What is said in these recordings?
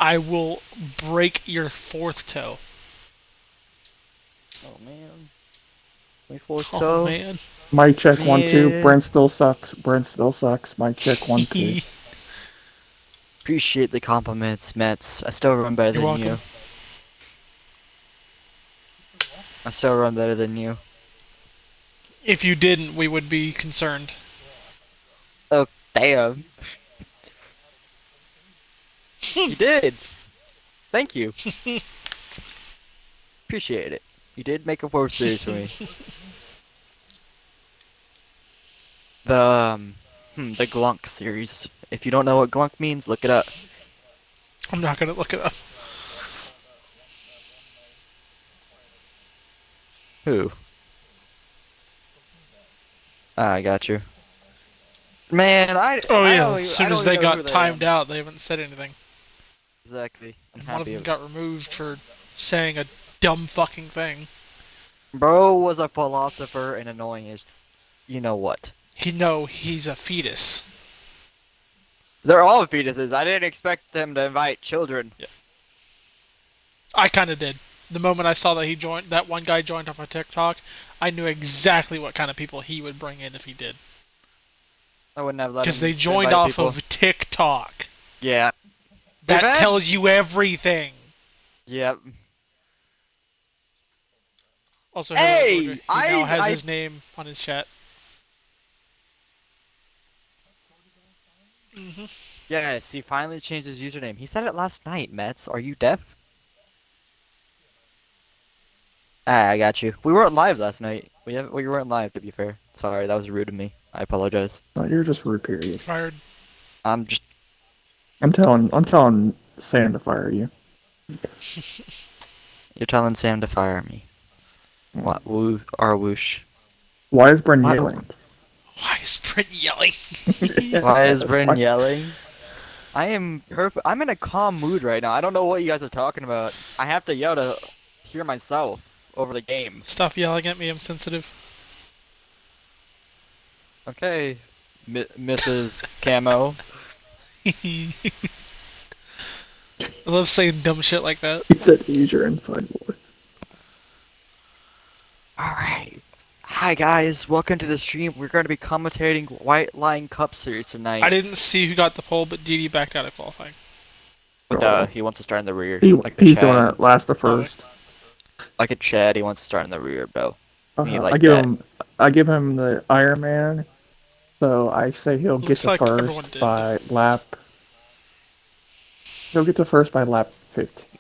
I will break your fourth toe. Oh man, my fourth Oh toe. man. Mic check 1 2. Man, Brent still sucks. Brent still sucks. Mic check 1 2. appreciate the compliments, Mets. I still run better You're than welcome. you. I still run better than you. If you didn't, we would be concerned. Oh damn, you did. Thank you. Appreciate it. You did make a World Series for me. The the Glunk series. If you don't know what Glunk means, look it up. I'm not gonna look it up. Who? Ah, I got you. Man, Oh yeah, as I soon don't as even they know who got they timed am. out, they haven't said anything. Exactly. I'm And one of happy. them got removed for saying a dumb fucking thing. Bro was a philosopher and annoying as you know what. He's a fetus. They're all fetuses. I didn't expect them to invite children. Yeah. I kind of did. The moment I saw that that one guy joined off of TikTok, I knew exactly what kind of people he would bring in if he did. I wouldn't have let Because they him joined invite off people. of TikTok. Yeah. We've That had. tells you everything. Yep. Also, hello, Georgia. Hey, He now I has I his name on his chat. yes, he finally changed his username. He said it last night, Mets. Are you deaf? Ah, I got you. We weren't live last night. We weren't live to be fair. Sorry, that was rude of me. I apologize. No, you're just rude. Period. Fired. I'm just I'm telling Sam to fire you. you're telling Sam to fire me. What woo or whoosh. Why is Brent What? yelling? Why is Brent yelling? Why is Yes, Bryn why? yelling? I am perfect. I'm in a calm mood right now. I don't know what you guys are talking about. I have to yell to hear myself over the game. Stop yelling at me. I'm sensitive. Okay, Mrs. Camo. I love saying dumb shit like that. He said use your inside voice. Alright. Hi guys, welcome to the stream. We're going to be commentating White Line Cup Series I tonight. didn't see who got the poll, but DD backed out of qualifying. But Oh, he wants to start in the rear, he like a he's doing Chad. it last to Oh, okay. first. Like a Chad, he wants to start in the rear, bro. Me I like give that. him I give him the Iron Man, so I say he'll get Looks to like everyone first did. by lap. He'll get to first by lap 15.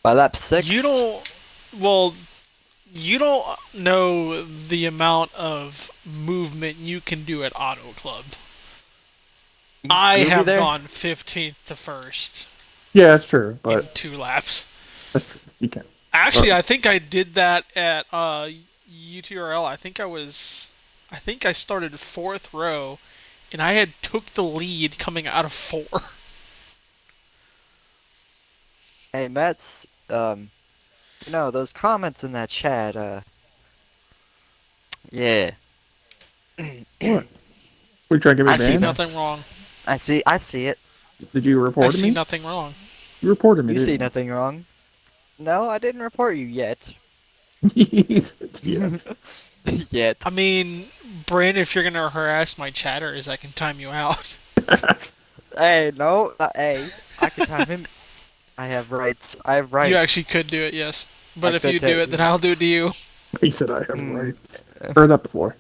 By lap You 6, don't. Well, you don't know the amount of movement you can do at Auto Club. I Groovy have there? gone 15th to first Yeah, that's true, in but 2 laps. that's true. You can. But Actually, I think I did that at UTRL. I think I started fourth row, and I had took the lead coming out of four. Hey, Mets, those comments in that chat, yeah. what? We try to get me I I see see banned? no. nothing wrong. I see it. Did you I report see me? nothing wrong. You reported me, You see didn't nothing wrong. No, I didn't report you yet. you? Yes. Yet. I mean, Bryn, if you're gonna harass my chatters, I can time you out. Hey, no, hey, I can time him. I have rights. I have You rights. actually could do it, yes. I But if could you do take. it, then I'll do it to you. He said I have Hmm. rights. Heard that before.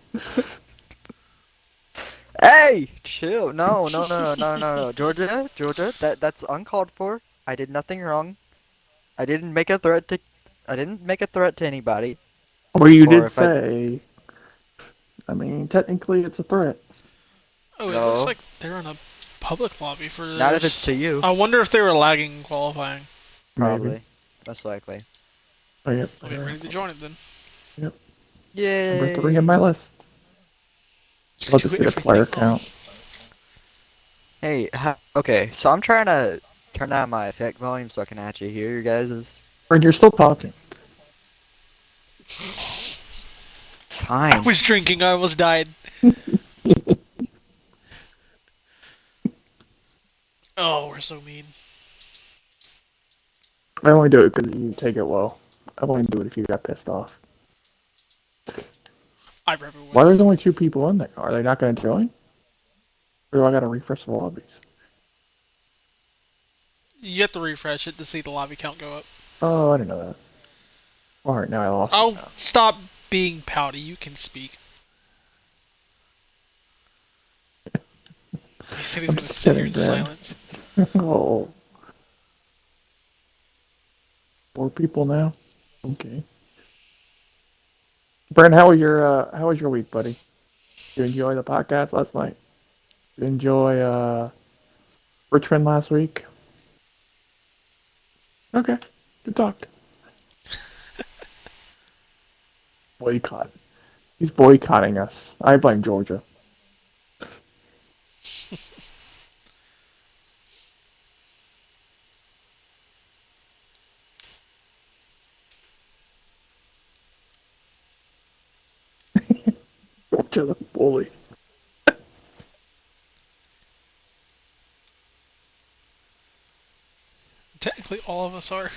Hey, chill. No, no, no, no, no, no, no. Georgia, Georgia, that's uncalled for. I did nothing wrong. I didn't make a threat to. I didn't make a threat to anybody. Or you Or did if I. say, I mean, technically it's a threat. Oh, it looks No, like they're in a public lobby for not if it's theirs. to you. I wonder if they were lagging in qualifying. Maybe. Probably. Most likely. Oh, yep. I'll get ready to join it then. Yep. Number 3 on my Yay. list. You I'll do just get a everything player wrong. count. Hey, okay, so I'm trying to turn down my effect volume so I can actually hear you guys'. And you're still talking. I Fine. was drinking, I almost died. Oh, we're so mean. I only do it because you take it well. I only do it if you got pissed off. I probably Why wouldn't. there's only two people in there? Are they not going to join? Or do I got to refresh the lobbies? You have to refresh it to see the lobby count go up. Oh, I didn't know that. All right, now I lost it Oh, now. stop being pouty. You can speak. He said he's I'm gonna just sit here kidding, in Brad. silence. Oh, four people now. Okay, Brad, how was your week, buddy? You enjoy the podcast last night? You enjoy Richmond last week? Okay, good talk. Boycott. He's boycotting us. I blame Georgia. Georgia's a bully. Technically, all of us are.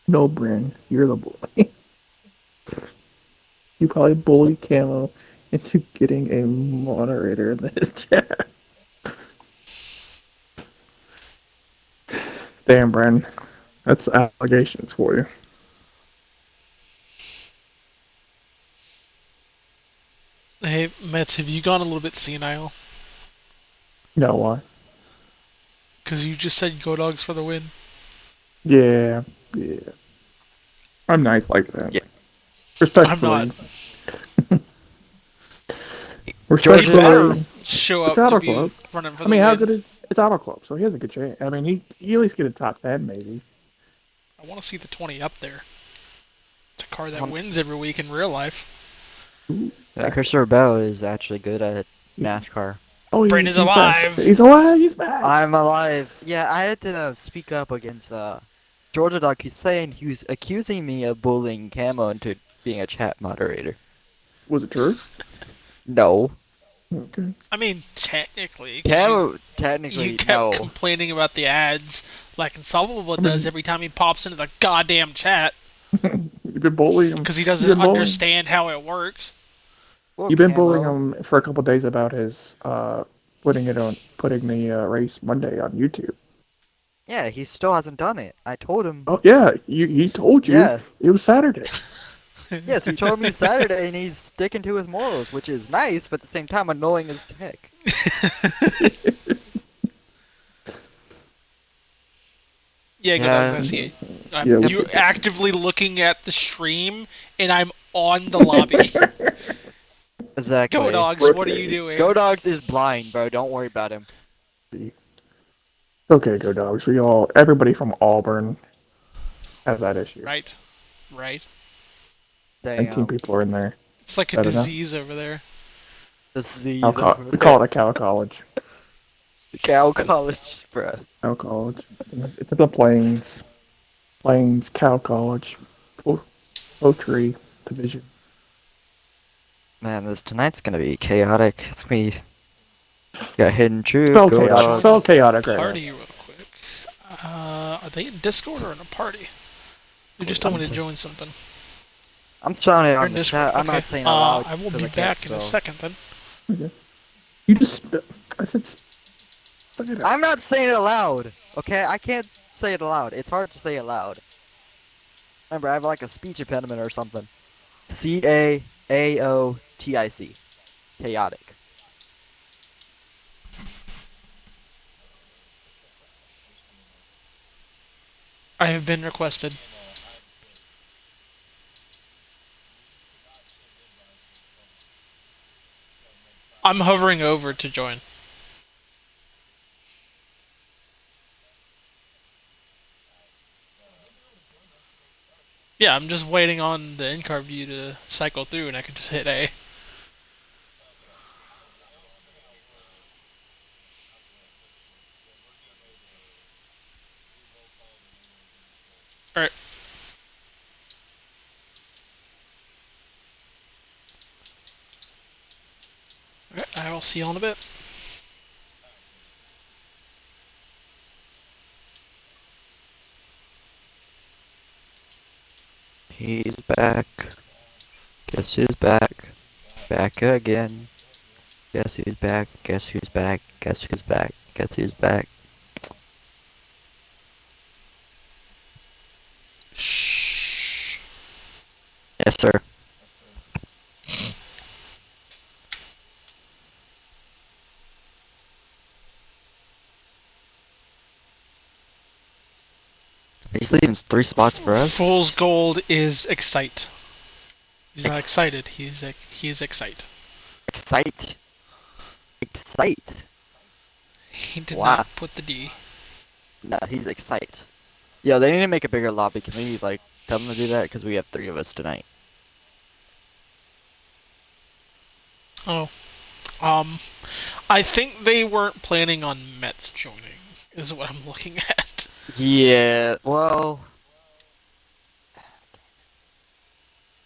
No, Bryn, you're the bully. You probably bullied Camo into getting a moderator in this chat. Damn, Bryn. That's allegations for you. Hey, Mets, have you gone a little bit senile? No, why? Because you just said go dogs for the win. Yeah, yeah. I'm nice like that. Yeah, I'm not. Respectfully. He Georgia. better Respectfully. show It's up to Auto be Club. running for I the mean, how win. good is it's Auto Club? So he has a good chance. I mean, he at least get a top 10, maybe. I want to see the 20 up there. It's a car that Um, wins every week in real life. Ooh, yeah, facts. Christopher Bell is actually good at He, NASCAR. oh, Bryn is he's back. alive. He's alive. He's back. I'm alive. Yeah, I had to speak up against Georgia Dog. He's saying he was accusing me of bullying Camo into being a chat moderator. Was it true? No, Okay. I mean, technically, because Camo you technically kept no. complaining about the ads like Insolvable I does mean, every time he pops into the goddamn chat you've been bullying him. because he You've doesn't been bullying. understand how it works. Well, You've been bullying Camo. him for a couple days about his putting the race Monday on YouTube. Yeah, he still hasn't done it. I told him. Oh yeah, he told you Yeah. it was Saturday. Yes, he told me Saturday, and he's sticking to his morals, which is nice, but at the same time annoying as heck. Yeah, good dogs. Yeah, I see it. Yeah, we yep. You should fix it. actively looking at the stream, and I'm on the lobby. Go Exactly. dogs. What are you Rip doing? Go Dogs is blind, bro. Don't worry about him. Okay, go dogs. Everybody from Auburn has that issue. Right, right. 19 Damn. people are in there. It's like a Better enough. disease over there. Disease over We there. call it a cow college. Cow College, bro. Cow college. It's in the plains. Plains Cow College. Poultry division. Man, this tonight's gonna be chaotic. It's gonna be got Hidden Truth, Go Join Spell the Dogs. chaotic right now. party real quick. Are they in Discord or in a party? You just told I'm me to t join something. I'm spelling it You're on in the Discord. chat. I'm Okay. not saying it aloud I will because be I can't back in a spell. second then. Okay. You just. I said. Spell it out. I'm not saying it aloud. Okay, I can't say it aloud. It's hard to say it loud. Remember, I have like a speech impediment or something. Chaotic. Chaotic. I have been requested. I'm hovering over to join. Yeah, I'm just waiting on the in-car view to cycle through, and I can just hit A. All right, okay, I will see you all in a bit. He's back. Guess who's back? Back again. Guess who's back? Guess who's back? Guess who's back? Guess who's back? Shh. Yes, sir. He's leaving 3 spots for Fool's us. gold is excite. He's not Ex excited. He is excite. excite. Excite. He did not Wow. put the D. No, he's excite. Yo, they need to make a bigger lobby. Can we, like, tell them to do that? Because we have 3 of us tonight. Oh, um, I think they weren't planning on Mets joining. Is what I'm looking at. Yeah, well...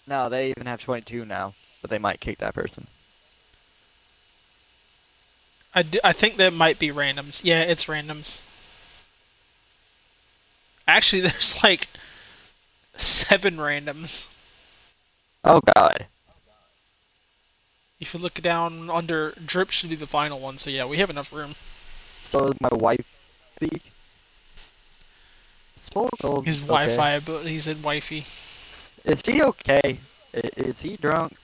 No, they even have 22 now. But they might kick that person. I think that might be randoms. Yeah, it's randoms. Actually, there's like 7 randoms. Oh, God. If you look down under drip, should be the final one. So yeah, we have enough room. So is my wife... It's full of gold. His Okay. Wi-Fi, but he said wifey. Is he okay? Is he drunk?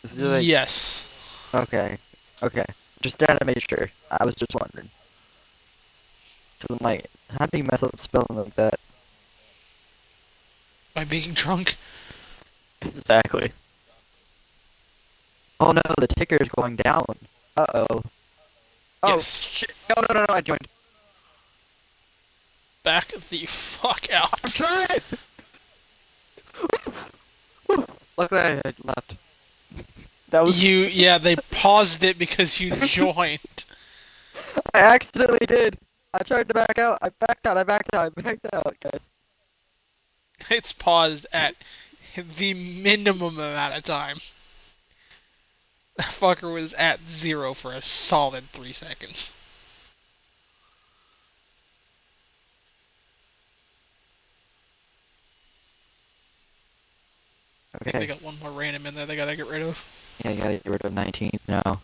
Is he like... Yes. Okay. Okay. Just trying to make sure. I was just wondering. Cause I'm like, how do you mess up spelling like that? By being drunk. Exactly. Oh no, the ticker is going down. Uh-oh. Oh, Yes. shit. No, no, no, no, I joined. Back the fuck I'm out. trying! Luckily I had left. That was... Yeah, they paused it because you joined. I accidentally did. I tried to back out. I backed out. I backed out. I backed out, guys. It's paused at the minimum amount of time. That fucker was at 0 for a solid 3 seconds. I think they Okay. got one more random in there they gotta get rid of. Yeah, you gotta get rid of 19th now.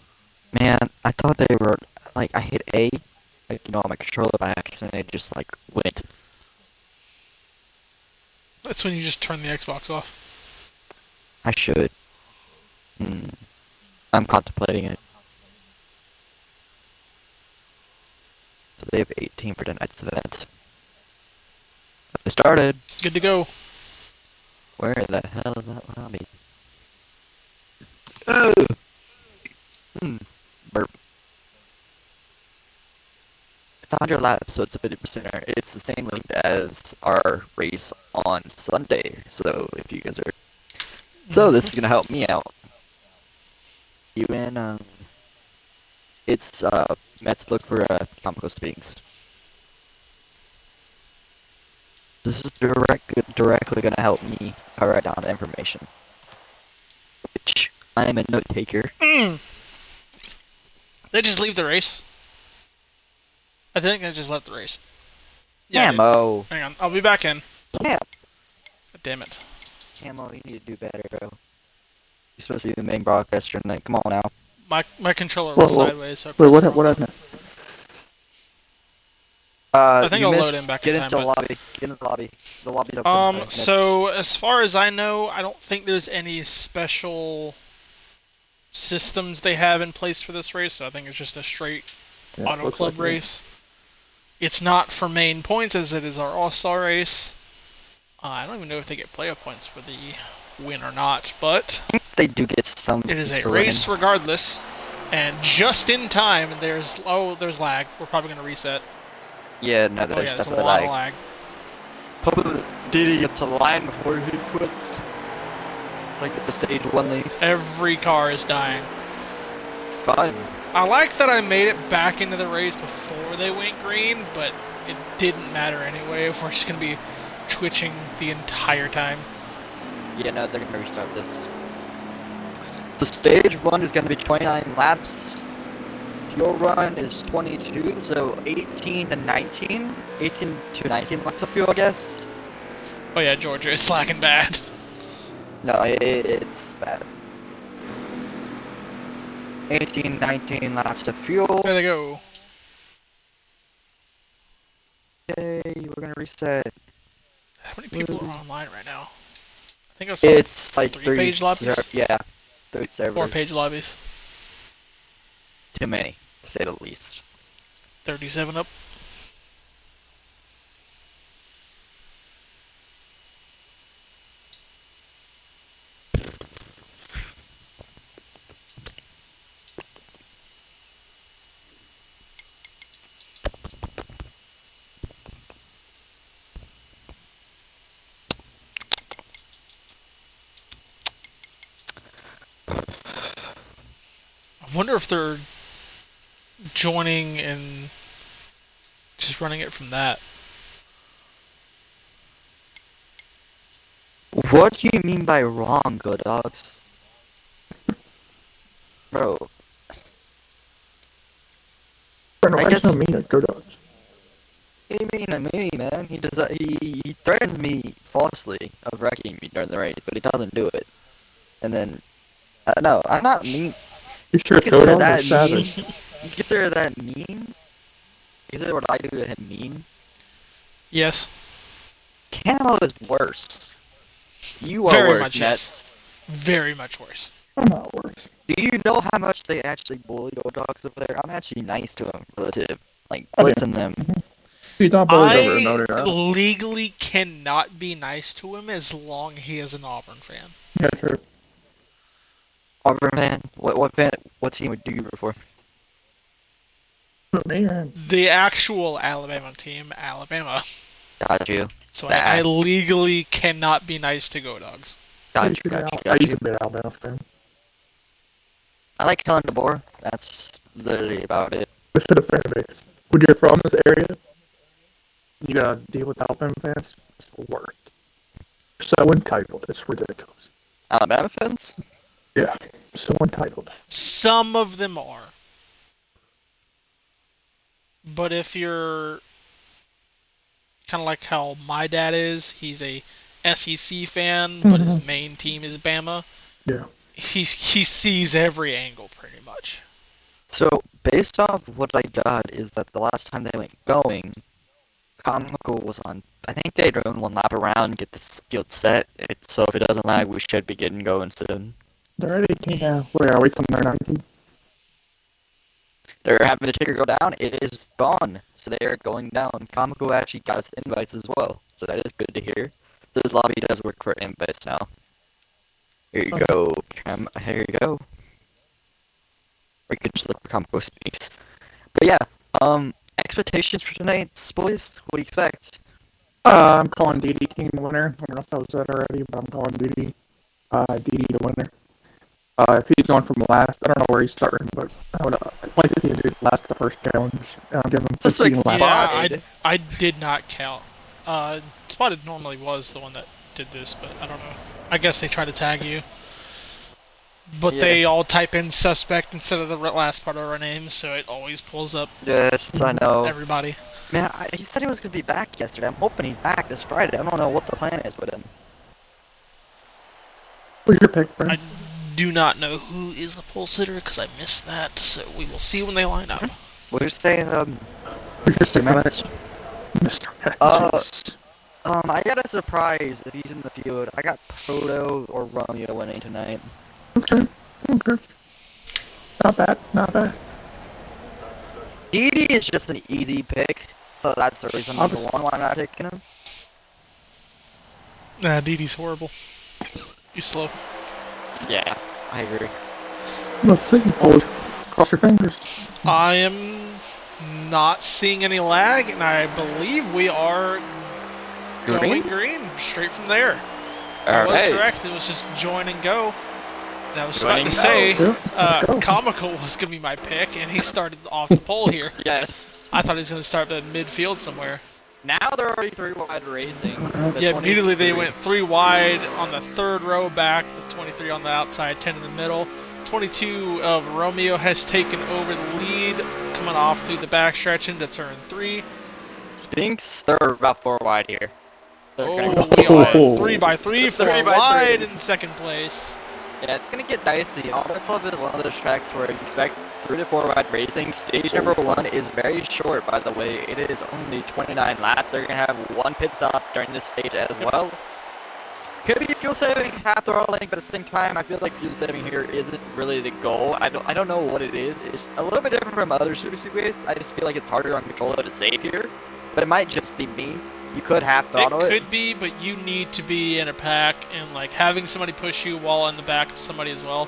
Man, I thought they were... Like, I hit A. Like, on my controller by accident. It just, like, went. That's when you just turn the Xbox off. I should. Hmm. I'm contemplating it. So they have 18 for tonight's event. They started. Good to go. Where the hell is that lobby? Ugh. Hmm. Burp. It's 100 laps, so it's a 50%er. It's the same length as our race on Sunday. So if you guys are... So this is gonna help me out. You in, it's, Mets look for, comical speaks. This is directly gonna help me write down the information. Which, I am a note taker. Mm. They just leave the race. I think they just left the race. Yeah, dude. Camo! Hang on, I'll be back in. Cam! God damn it. Camo, you need to do better, bro. You're supposed to be the main broadcaster tonight. Come on now. My controller was Whoa, whoa. sideways, so I Wait, pressed the wrong what I button. missed? I think You I'll load in missed. back in Get time, into the but lobby. Get into the lobby. The lobby's open. so as far as I know, I don't think there's any special systems they have in place for this race. So I think it's just a straight Yeah, auto looks club like it. race. It's not for main points as it is our all-star race. I don't even know if they get playoff points for the win or not, but They do get some it is points a for winning. race regardless. And just in time, there's lag. We're probably gonna reset. Yeah, no, Oh there's yeah, there's a definitely lot lag. of lag. Hope Didi gets a line before he quits. It's like the stage 1 lead. Every car is dying. Fine. I like that I made it back into the race before they went green, but it didn't matter anyway if we're just going to be twitching the entire time. Yeah, no, they're gonna restart this. So stage 1 is gonna be 29 laps. Fuel run is 22, so 18 to 19? 18 to 19 laps of fuel, I guess? Oh yeah, Georgia is slacking bad. No, it's bad. 18, 19 laps of fuel. There they go. Yay, we're gonna reset. How many people are online right now? I think It's like 3-page lobbies? Yeah, 3 servers. 4-page lobbies. Too many, to say the least. 37 up. I wonder if they're joining and just running it from that. What do you mean by wrong, Go Dogs? Bro, Bro, I I just know guess me, go dogs. he mean to me, man. He does that. He threatens me falsely of wrecking me during the race, but he doesn't do it. And then, no, I'm not mean. You sure You it's go consider dogs or that mean? savage? You consider that mean? You consider what I do to him mean? Yes. Camo is worse. You are Very worse, much, yes. Nets. Very much worse. I'm not worse. Do you know how much they actually bully Go Dogs over there? I'm actually nice to them, relative. Like, I do. blitzing them. He's not bullied over I no doubt. legally cannot be nice to him as long as he is an Auburn fan. Yeah, true. Auburn fan? What team would do you root for? But me, man. The actual Alabama team, Alabama. Got you. So Nah. I legally cannot be nice to Go Dogs. I Got used you, to be got you, I got used you. to be an Alabama fan. I like Helen DeBoer. That's literally about it. Just for the fan base. When you're from this area, you gotta deal with Alabama fans. It's the worst. So entitled. It's ridiculous. Alabama fans? Yeah. So entitled. Some of them are. But if you're kind of like how my dad is, he's a SEC fan, but his main team is Bama. Yeah. He sees every angle pretty much. So, based off what I got is that the last time they went going, Comical was on, I think they run 1 lap around, get the field set, so if it doesn't lag, we should be getting going soon. They're at 18 now. Where are we till they're 19? They're having the ticker go down, it is gone, so they are going down. Comical actually got us invites as well, so that is good to hear. This lobby does work for invites now. Here you go, here you go. Or you can just look for Comical Speaks. But yeah, expectations for tonight, boys? What do you expect? I'm calling DD team the winner. I don't know if that was said already, but I'm calling DD. DD the winner. If he's going from last, I don't know where he's starting, but I would like to see him do last the first challenge. Give him 15 laps. Yeah, I did not count. Spotted normally was the one that did this, but I don't know. I guess they try to tag you. But they all type in suspect instead of the last part of our names, so it always pulls up Yes, I know. everybody. Man, he said he was going to be back yesterday. I'm hoping he's back this Friday. I don't know what the plan is with him. Who's your pick, Brent? I do not know who is the pole sitter because I missed that, so we will see when they line up. We'll just say, Who's your minutes. Mr. Jesus. I got a surprise if he's in the field. I got Proto or Romeo winning tonight. Okay. Not bad, not bad. Didi is just an easy pick, so that's the reason number one why I'm not taking him. Nah, Didi's horrible. He's slow. Yeah, I agree. Let's see, boys. Cross your fingers. I am not seeing any lag, and I believe we are going Green? green straight from there. All I was right. correct. It was just join and go. And I was Join about to and say, go. Yeah, let's go. Comical was going to be my pick, and he started off the pole here. Yes. I thought he was going to start at midfield somewhere. Now they're already 3 wide racing. The Yeah, immediately they 23. went 3 wide on the third row back, the 23 on the outside, 10 in the middle. 22 of Romeo has taken over the lead, coming off through the backstretch into turn 3. Spinks, they're about 4 wide here. They're gonna Oh, go we 4 are wide. 3 by 3, 4 3 by wide 3. in second place. Yeah, it's gonna get dicey. Auto Club is one of those tracks where you expect 3 to 4 wide racing. Stage number 1 is very short, by the way. It is only 29 laps. They're gonna have 1 pit stop during this stage as well. Could be fuel saving, half throttling, but at the same time, I feel like fuel saving here isn't really the goal. I don't know what it is. It's a little bit different from other super speedways. I just feel like it's harder on controller to save here, but it might just be me. You could half throttle it. It could be, but you need to be in a pack and like having somebody push you while in the back of somebody as well.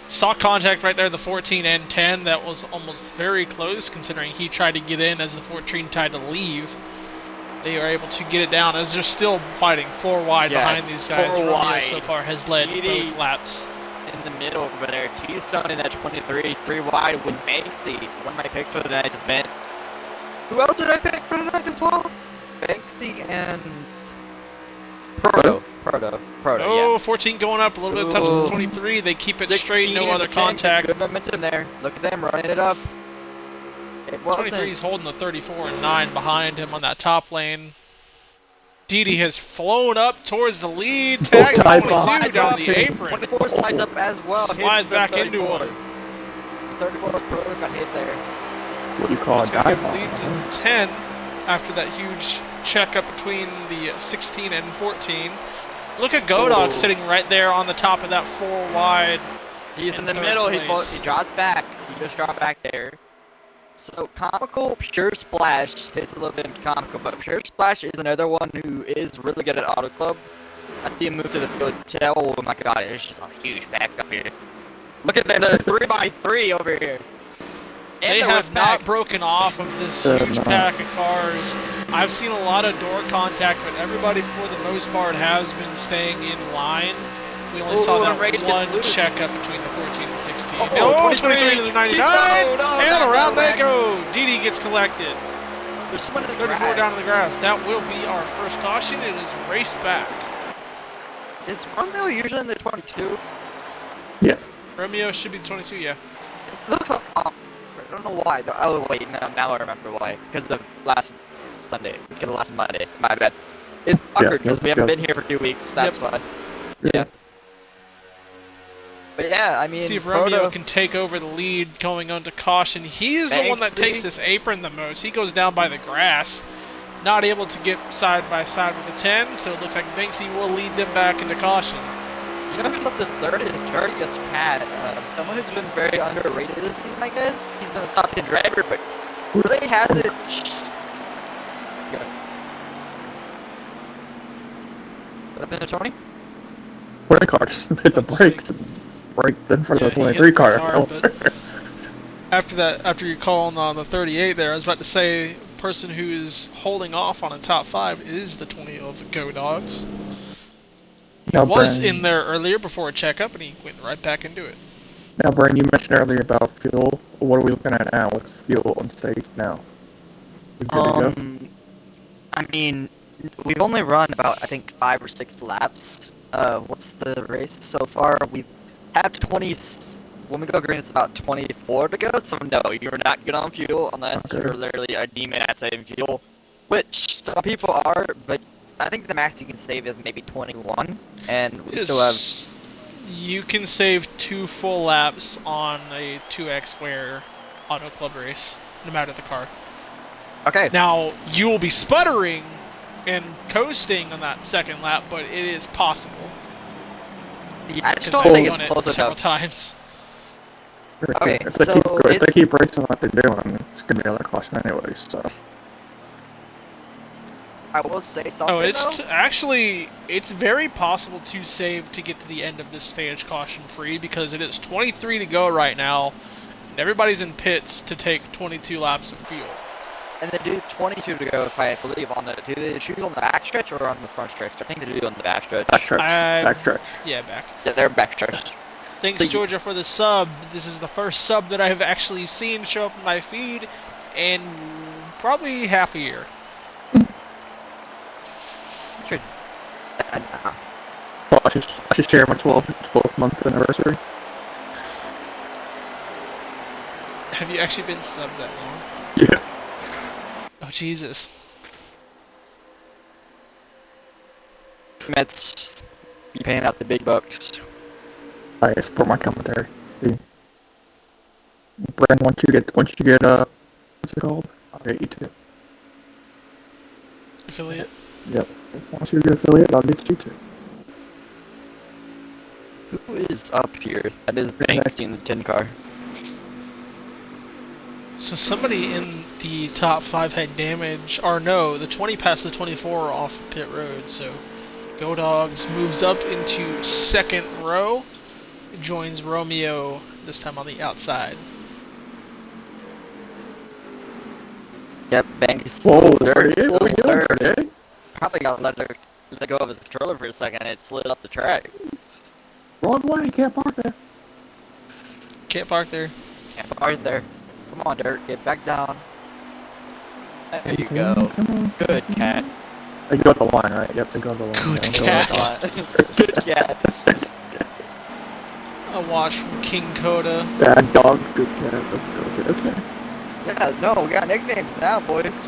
Saw contact right there, the 14 and 10. That was almost very close considering he tried to get in as the 14 tried to leave. They are able to get it down as they're still fighting 4 wide behind these guys. 4 Romeo wide. so far has led Edie both laps. in the middle over there. T-Stone in that 23, 3 wide with Banksy. One of my picks for tonight's event. Who else did I pick for tonight as well? Banksy and Proto. Oh, Yeah. 14 going up, a little bit of touch of the 23. They keep it straight, no other contact. Good momentum there. Look at them running it up. It 23 is holding the 34 and 9 behind him on that top lane. Didi has flown up towards the lead, tags Slides 22 up. down the apron. 24 slides up as well. Slides Hits the back into 34. him. The 34 Proto got hit there. What do you call a It's going to dive give the lead to bomb? the 10 after that huge check up between the 16 and 14. Look at Godog sitting right there on the top of that 4 wide. He's in the third middle. He place. drops back. He just dropped back there. So Comical, Pure Splash hits a little bit in Comical, but Pure Splash is another one who is really good at Auto Club. I see him move to the field. Oh my god, it's just a huge back up here. Look at them, the 3x3 over here. They have not broken off of this huge no. pack of cars. I've seen a lot of door contact, but everybody for the most part has been staying in line. We only saw that Rage gets one loose. check up between the 14 and 16. Oh, 23 to the 99! And around they go! Didi gets collected. There's someone in the 34 grass. down to the grass. That will be our first caution. It is raced back. Is Romeo usually in the 22? Yeah. Romeo should be the 22, yeah. It looks like, I don't know why. Oh wait, now I remember why. Because of last Sunday. Because of last Monday. My bad. It's awkward because we haven't been here for 2 weeks. That's why. Yeah. But yeah, I mean, See if Romeo can take over the lead going on to caution. He's the one that takes this apron the most. He goes down by the grass. Not able to get side by side with the 10, so it looks like Banksy will lead them back into caution. You know who's up to third is Jarius Cat. Someone who's been very underrated this season, I guess. He's been a top 10 driver, but really hasn't. What happened to Tony? What a car just hit the brakes and braked in front of the he hit 23 it car. hard, but after you calling on the 38 there, I was about to say, person who is holding off on a top 5 is the 20 of Go Dogs. He was in there earlier before a checkup, and he went right back into it. Now, Brian, you mentioned earlier about fuel. What are we looking at now? What's fuel on stage now? We good to go? I mean, we've only run about, I think, 5 or 6 laps. What's the race so far? We've had 20, when we go green, it's about 24 to go, so no, you're not good on fuel unless you're literally a demon at saving fuel, which some people are, but I think the max you can save is maybe 21, and we still have... You can save 2 full laps on a 2x square Auto Club race, no matter the car. Okay. Now, you will be sputtering and coasting on that second lap, but it is possible. Yeah, I just Because don't I've think done it's it close several enough. times. Okay, if so they keep racing like they're doing, it's gonna be another caution anyways. So I will say something. Oh, it's though. actually, it's very possible to save to get to the end of this stage caution-free because it is 23 to go right now, and everybody's in pits to take 22 laps of fuel. And they do 22 to go, if I believe, on the. Do they choose on the back stretch or on the front stretch? I think they do on the back stretch. Backstretch. Yeah, back. Yeah, they're back stretch. Thanks, So Georgia, for the sub. This is the first sub that I've actually seen show up in my feed in probably half a year. Well, I should share my 12th month anniversary. Have you actually been subbed that long? Yeah. Oh, Jesus. Mets be paying out the big bucks. I support my commentary. See? Brand, once you get what's it called? I'll get you too. Affiliate? Yep. Once you get affiliate, I'll get you too. Who is up here? That is Banksy in the 10 car. So somebody in the top 5 had damage, or no, the 20 passed the 24 off pit road, so Go Dogs moves up into second row, joins Romeo, this time on the outside. Yep, Banks. Whoa, Dirt. 38? What are we doing, 38? Probably got let go of his controller for a second and it slid up the track. Wrong way, can't park there. Can't park there. Can't park there. Come on, Dirt, get back down. There you Okay, go. come on, Good cat. They go to the line, right? Yep, they go to the line. Good Yeah, cat. Good cat. A watch from King Coda. Bad dog, good cat. Okay. Yeah, no, we got nicknames now, boys.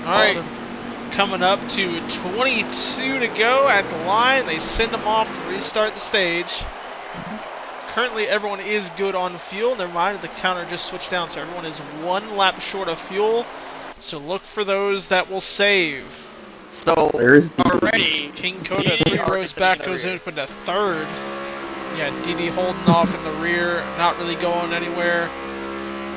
Alright, coming up to 22 to go at the line. They send them off to restart the stage. Currently, everyone is good on fuel. Never mind, the counter just switched down, so everyone is 1 lap short of fuel. So look for those that will save. So, There's already, King Coda 3 rows back goes up into third. Yeah, DD holding off in the rear, not really going anywhere.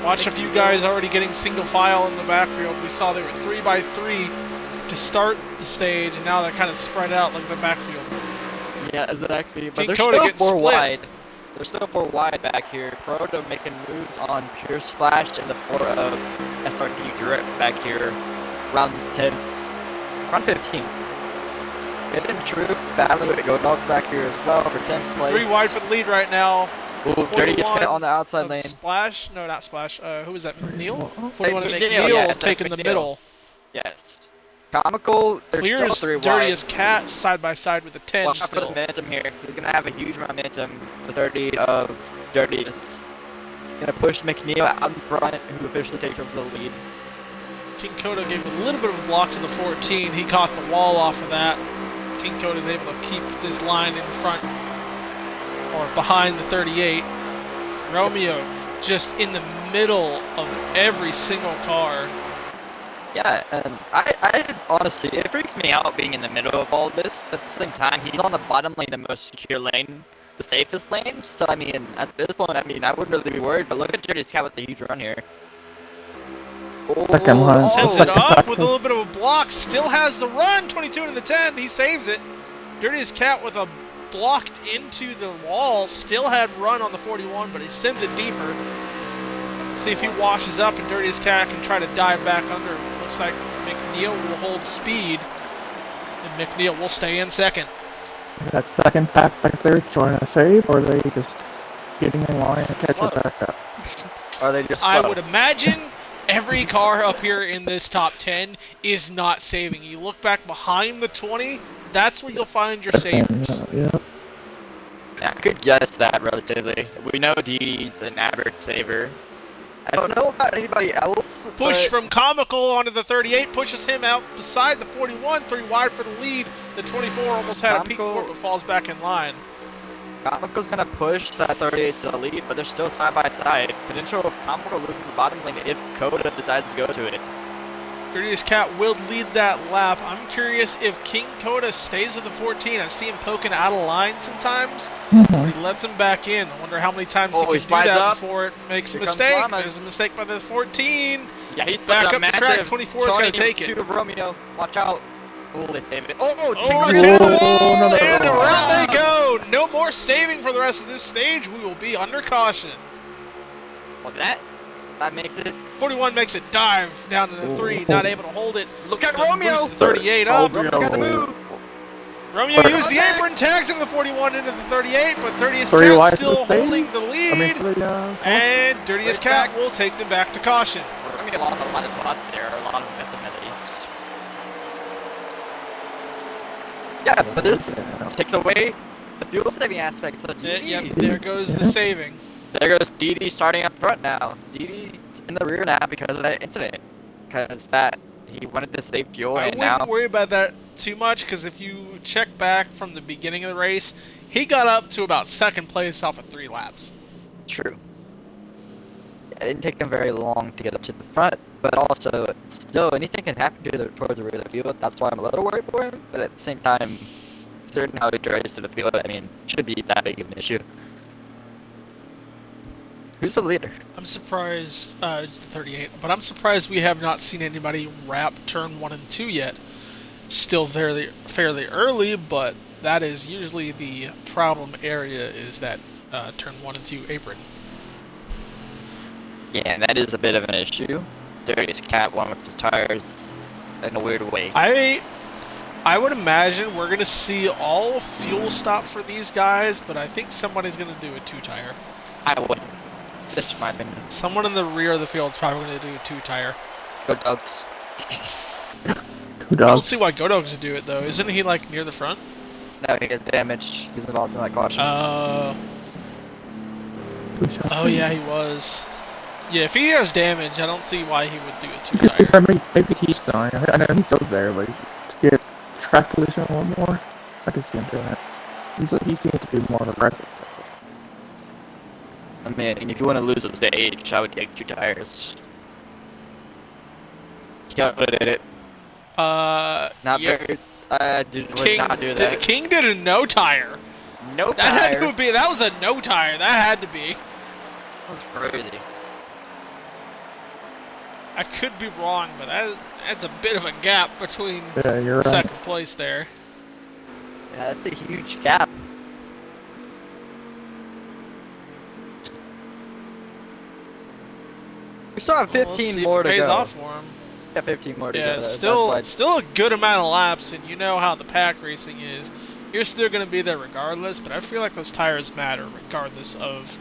Watch a few guys already getting single file in the backfield. We saw they were 3 by 3 to start the stage, and now they're kind of spread out like the backfield. Yeah, exactly. But King they're Coda still gets 4 split. wide. They're still 4 wide back here. Proto making moves on Pure Splash and the 4 of SRD Drip back here. Round 10. Round 15. Good in Truth battling with Go Dogs back here as well for 10th place. 3 wide for the lead right now. Ooh, Dirty is 41 on the outside of lane. Splash? No, not Splash. Who was that? McNeil? 41 of McNeil, McNeil yes, is that's taking the McNeil. middle. Yes. Comical, they're still Clears 3 Dirty wide. as Cat side by side with the 10 Watch out for the still. momentum here. He's going to have a huge momentum. The 30 of Dirtiest. Going to push McNeil out in front, who officially takes over the lead. King Coda gave a little bit of a block to the 14. He caught the wall off of that. King Coda is able to keep this line in front or behind the 38. Romeo just in the middle of every single car. Yeah, and I honestly, it freaks me out being in the middle of all this. At the same time, he's on the bottom lane, the most secure lane, the safest lane. So, I mean, at this point, I wouldn't really be worried. But look at Dirty's Cat with the huge run here. Second one. Sends Second it up back. with a little bit of a block. Still has the run. 22 to the 10. He saves it. Dirtiest Cat with a blocked into the wall. Still had run on the 41, but he sends it deeper. See if he washes up and Dirtiest Cat can try to dive back under. Looks like McNeil will hold speed. And McNeil will stay in second. That second pack back there trying to save, or are they just getting in line and catch Slow. it back up? Are they just I slow? would imagine every car up here in this top 10 is not saving. You look back behind the 20, that's where you'll find your savers. Yeah. I could guess that relatively. We know D's an average saver. I don't know about anybody else. Push but from Comical onto the 38, pushes him out beside the 41, 3 wide for the lead. The 24 almost had a peak for it, but falls back in line. Comical's gonna push that 38 to the lead, but they're still side by side. Potential of Comical losing the bottom lane if Coda decides to go to it. Dirtiest Cat will lead that lap. I'm curious if King Coda stays with the 14. I see him poking out of line sometimes, but he lets him back in. I wonder how many times he can do slides that up. before it makes a Here comes mistake. Lamas. There's a mistake by the 14. Yeah, he's Back such a up the track. massive 24 is going to take it. Shoot of Romeo. Watch out. Oh, they save it. Oh, Oh, Tinker to the Tailor. wall, no. and around they go. No more saving for the rest of this stage. We will be under caution. Well, that That makes it. 41 makes it dive down to the 3, not able to hold it. Look at Then Romeo. boosts the 38 up. Romeo got the move. Romeo used the apron, tags into the 41 into the 38, but Dirtiest Three Cat wide to still the stage. holding the lead. And Dirtiest Cat will take them back to caution. Romeo lost a lot of spots there, a lot of momentum at least. Yeah, but this takes away the fuel saving aspect. So Yep, there goes the saving. There goes Didi starting up front now. Didi in the rear now because of that incident. Because he wanted to save fuel, I and wouldn't now worry about that too much, because if you check back from the beginning of the race, he got up to about 2nd place off of 3 laps. true. It didn't take them very long to get up to the front, but also still anything can happen towards the rear of the field. That's why I'm a little worried for him. But at the same time, certain how he drives to the field, I mean, shouldn't be that big of an issue. Who's the leader? I'm surprised, 38, but I'm surprised we have not seen anybody wrap turn 1 and 2 yet. Still fairly early, but that is usually the problem area, is that turn 1 and 2 apron. Yeah, and that is a bit of an issue. Dirtiest Cat won with his tires in a weird way. I would imagine we're going to see all fuel stop for these guys, but I think somebody's going to do a 2-tire. I would. This is my opinion. Someone in the rear of the field is probably going to do a 2-tire. Go Dogs. I don't see why Godogs would do it, though. Isn't he, like, near the front? No, he gets damaged. He's involved in that caution. Oh, yeah, he was. Yeah, if he has damage, I don't see why he would do a 2-tire. Maybe he's dying. I know he's still there, but to get track position a little more, I can see him doing it. He seems to be more aggressive. I mean, if you want to lose a stage, I would take 2 tires. Kyoto did it. Not yeah. very. Would not do that. King did a no-tire. No That had tire. to be. That was a no-tire. That had to be. That was crazy. I could be wrong, but that's a bit of a gap between Yeah, you're right. 2nd place there. Yeah, that's a huge gap. We still have 15 Well, let's see more if it to pays go. off for him. Yeah, 15 more to Yeah, go. still a good amount of laps, and you know how the pack racing is. You're still going to be there regardless, but I feel like those tires matter regardless of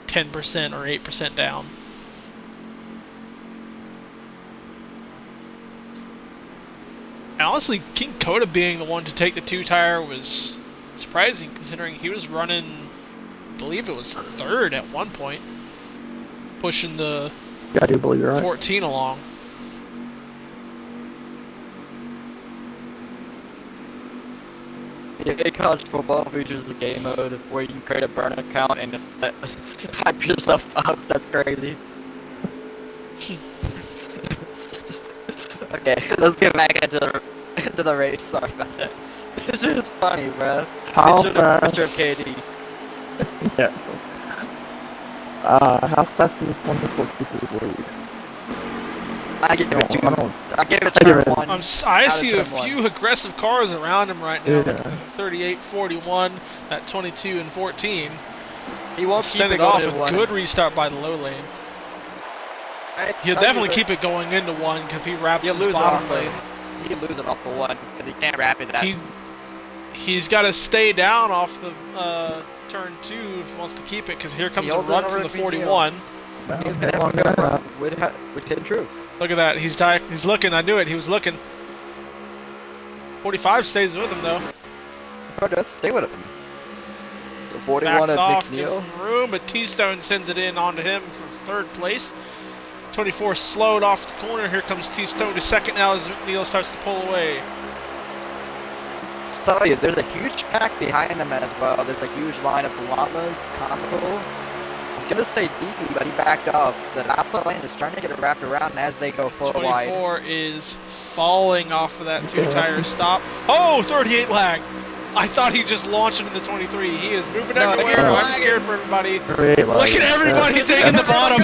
10% or 8% down. And honestly, King Coda being the one to take the 2-tire was surprising, considering he was running, I believe it was 3rd at one point, pushing the Yeah, I do believe you're right. 14 along. Yeah, college football features the game mode where you can create a burn account and just hype yourself up. That's crazy. Okay, let's get back into the race. Sorry about that. This is just funny, bro. How Picture fast? of KD. Yeah. How fast does this wonderful people's lead? I give it two. I give it I give turn it- one. I see a few aggressive cars around him right now. Yeah. Like 38, 41, that 22 and 14. He won't Send keep it off. going to A one. good restart by the low lane. He'll definitely keep it going into 1 because he wraps He'll his lose bottom it off lane. He can lose it off the 1 because he can't wrap it that. He's got to stay down off the turn 2 if he wants to keep it, because here comes a holds it run over from the the medium. 41. He's gonna have a good run with Hidden Truth. Look at that. He's looking. I knew it. He was looking. 45 stays with him, though. Oh, just stay with him. The 41 Backs of off, Nick gives Neal. him room, but T-Stone sends it in onto him for 3rd place. 24 slowed off the corner. Here comes T-Stone to 2nd now as McNeil starts to pull away. So yeah, there's a huge pack behind them as well. There's a huge line of llamas, comical. I was gonna say DB, but he backed up. The outside lane is trying to get it wrapped around as they go full wide. 24 is falling off of that 2-tire stop. Oh, 38 lag. I thought he just launched into the 23. He is moving No, everywhere. you're I'm lagging. scared for everybody. Great, Look at everybody taking the bottom.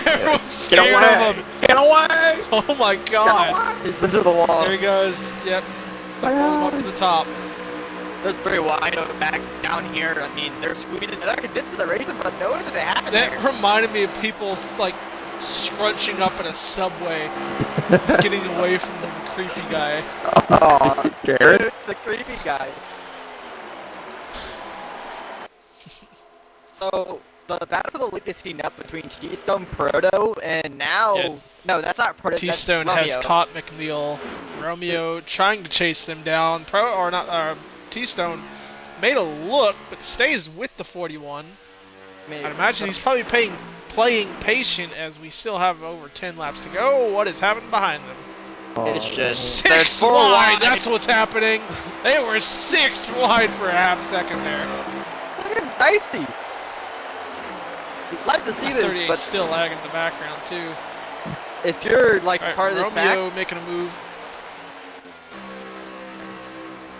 Everyone's scared of him. Get away! Oh my god. He's into the wall. There he goes. Yep. Pull him up to the top. They're 3 wide back down here. I mean, they're squeezing. They're convinced of the racing, but no one's gonna happen That there. reminded me of people's like scrunching up in a subway, getting away from the creepy guy. Oh, Jared? dude, the creepy guy. So, the battle for the lead is heating up between Keystone, Proto, and now... Yeah. No, that's not Proto, T-Stone that's has Romeo. caught McNeil. Romeo trying to chase them down. T-Stone made a look, but stays with the 41. Maybe. I'd imagine he's probably playing patient as we still have over 10 laps to go. What is happening behind them? It's just... there's 6 4 wide, wides. that's what's happening. They were 6 wide for a half second there. Look at him, dicey. You'd like to see this, 38 but still lagging in the background too. if you're like Right, part of this Romeo pack, making a move.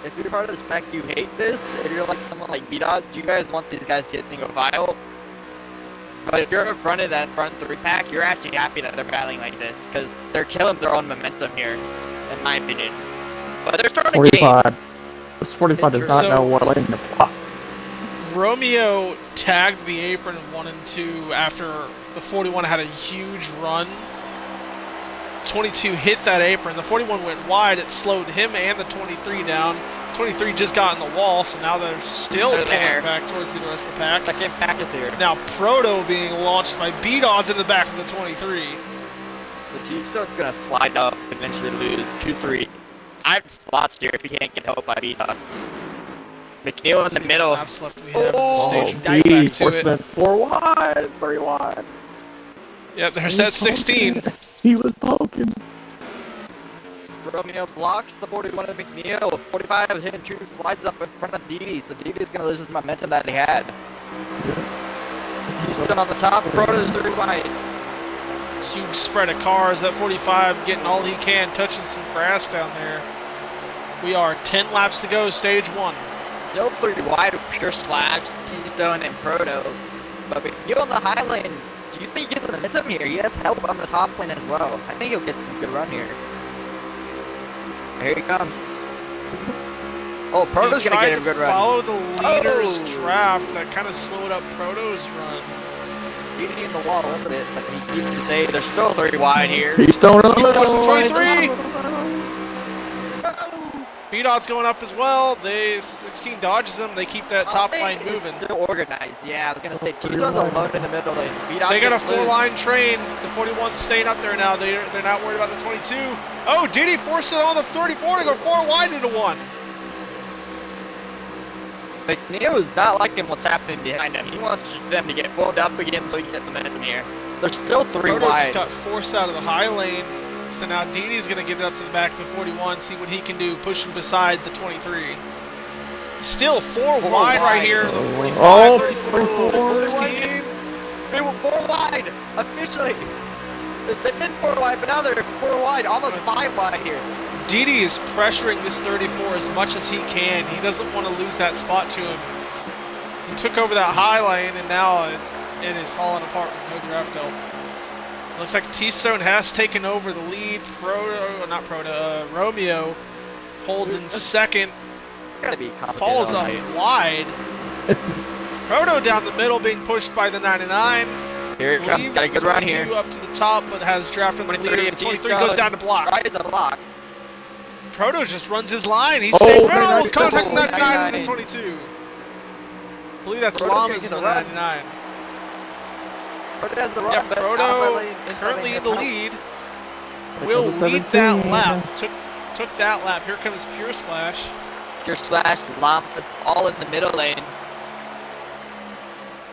if you're part of this pack, you hate this. If you're like someone like B-Dog, you guys want these guys to get single file. But if you're in front of that front 3 pack, you're actually happy that they're battling like this because they're killing their own momentum here, in my opinion. But they're starting to gain. 45. This 45 does not know what lane to block. Romeo tagged the apron 1 and 2 after the 41 had a huge run. 22 hit that apron. The 41 went wide. It slowed him and the 23 down. 23 just got in the wall, so now they're still They're pulling there. back towards the rest of the pack. Second pack is here. Now Proto being launched by B-Dogs in the back of the 23. The T-Stone's gonna slide up, eventually lose 2-3. 5 spots here if he can't get help by B-Dogs. McNeil in the middle. Laps left we have Oh, stage. dive B, back to worse it. than 4 wide, 3 wide. Yep, there's that 16. He was poking. Romeo blocks the 41 of McNeil. 45 of him, true slides up in front of Didi, so Didi's gonna lose his momentum that he had. He's still on the top, Proto 3 wide. Huge spread of cars. That 45 getting all he can, touching some grass down there. We are 10 laps to go, stage 1. Still 3 wide with pure slabs, Keystone and Proto. But McNeil on the high lane, do you think he gets momentum here? He has help on the top lane as well. I think he'll get some good run here. Here he comes. Oh, Proto's gonna get a good run. Follow the leader's Oh. draft. That kind of slowed up Proto's run. Didi in the wall a little bit, but he keeps to say there's still 3 wide here. Keystone in the Keystone middle. 23. B-Dot's going up as well. They 16 dodges them. They keep that top line It's moving. still organized. Yeah, I was gonna say Keystone's alone in the middle lane. They got a 4-line train. The 41's staying up there now. They're not worried about the 22. Oh, Diddy forced it on the 34 to go 4 wide into 1. McNeil is not liking what's happening behind him. He wants them to get pulled up again so he can get momentum here. There's still 3 Proto wide. just got forced out of the high lane. So now Didi's going to get it up to the back of the 41, see what he can do, push him beside the 23. Still 4 wide right here. The 45, Oh, 34, 16. They were 4 wide, officially. They've been 4 wide, but now they're 4 wide, almost 5 wide here. Didi is pressuring this 34 as much as he can. He doesn't want to lose that spot to him. He took over that high lane, and now it is falling apart with no draft help. Looks like T-Stone has taken over the lead. Romeo holds in second. It's gotta be complicated. Falls all up night. wide. Proto down the middle being pushed by the 99. Here it comes, Leaves got a good the run 22 here. up to the top, but has drafted the 23 leader. of The 23 T-Stone. goes down to block. Right as the block. Proto just runs his line. He's Oh, staying okay, middle. 97. Contact 99 and the 99. 22. I believe that's Proto's Lamas in getting the the run. 99. Proto has the run, Yeah, but Proto outside lane, inside currently lane in has the help. lead. Here Will comes the lead that 17. lap. Took that lap. Here comes Pure Splash. Pure Splash, Llamas, all in the middle lane.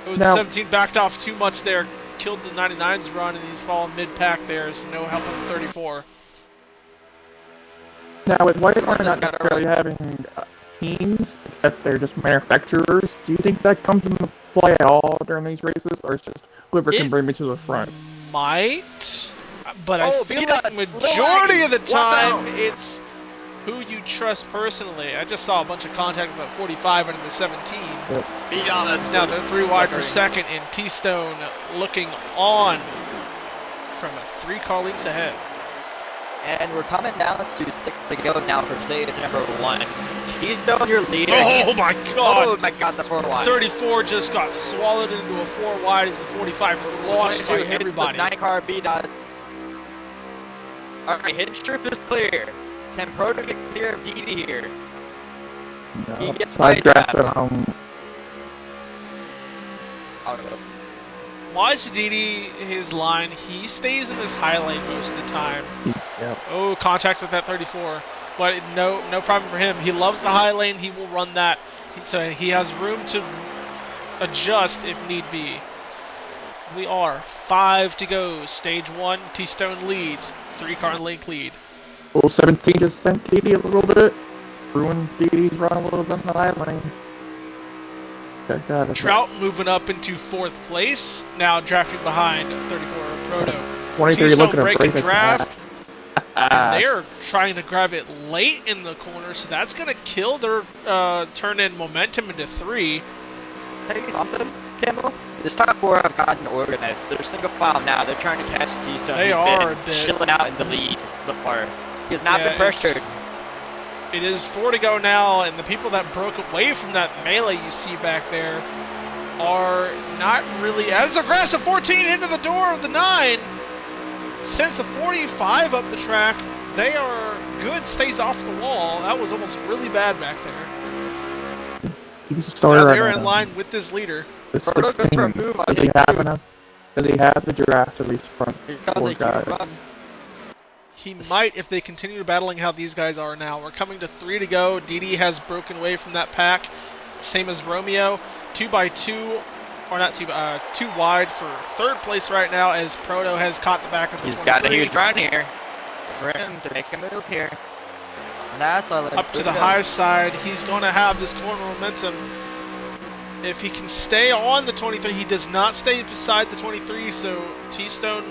Oh, the Now- 17 backed off too much there. Killed the 99's run, and he's falling mid-pack there, so no help on the 34. Now, with Whitehorn Proto's not got a necessarily having teams, except they're just manufacturers, do you think that comes into play at all during these races, or it's just whoever can It bring me to the front? Might, but I Oh, feel Peanuts, like little majority laggy. of the Watch time out. it's who you trust personally. I just saw a bunch of contact with the 45 and the 17. Beat on it. Now they're 3 wide for second, and T-Stone looking on from 3 car lengths ahead. And we're coming down to 6 to go now for stage number 1. He's on your leader. Oh my god! Oh my god, the 4 wide. 34 just got swallowed into a 4 wide as the 45 launched by everybody. The 9-car B-dots. Alright, Hinge Truth is clear. Can Proto get clear of DD here? No. He gets Side draft sidetracked. Watch Didi, his line. He stays in this high lane most of the time. Yep. Oh, contact with that 34. But no problem for him. He loves the high lane. He will run that. So he has room to adjust if need be. We are 5 to go. Stage 1, T-Stone leads. 3-car link lead. Well, 17 just sent DD a little bit. Ruined DD's run a little bit in the high lane. Trout moving up into 4th place. Now drafting behind 34 Proto. 23 T-Stone looking to break break a a draft. And they're trying to grab it late in the corner, so that's going to kill their turn-in momentum into 3. Tell you something, Campbell? This top 4 have gotten organized. They're single file now. They're trying to catch T-Stone. They are a bit. Chilling out in the lead so far. He has not been pressured. It is 4 to go now, and the people that broke away from that melee you see back there are not really as aggressive. 14 into the door of the 9. Sends the 45 up the track. They are good. Stays off the wall. That was almost really bad back there. Now they're in line with this leader. Does he have enough? Does he have the draft of these front 4 guys? He might if they continue battling how these guys are now. We're coming to 3 to go. DD has broken away from that pack. Same as Romeo. 2x2, or not 2 wide for 3rd place right now as Proto has caught the back of the 23. He's got a huge run here. For him to make a move here. And that's all. Up to the high side. He's going to have this corner momentum. If he can stay on the 23, he does not stay beside the 23, so T-Stone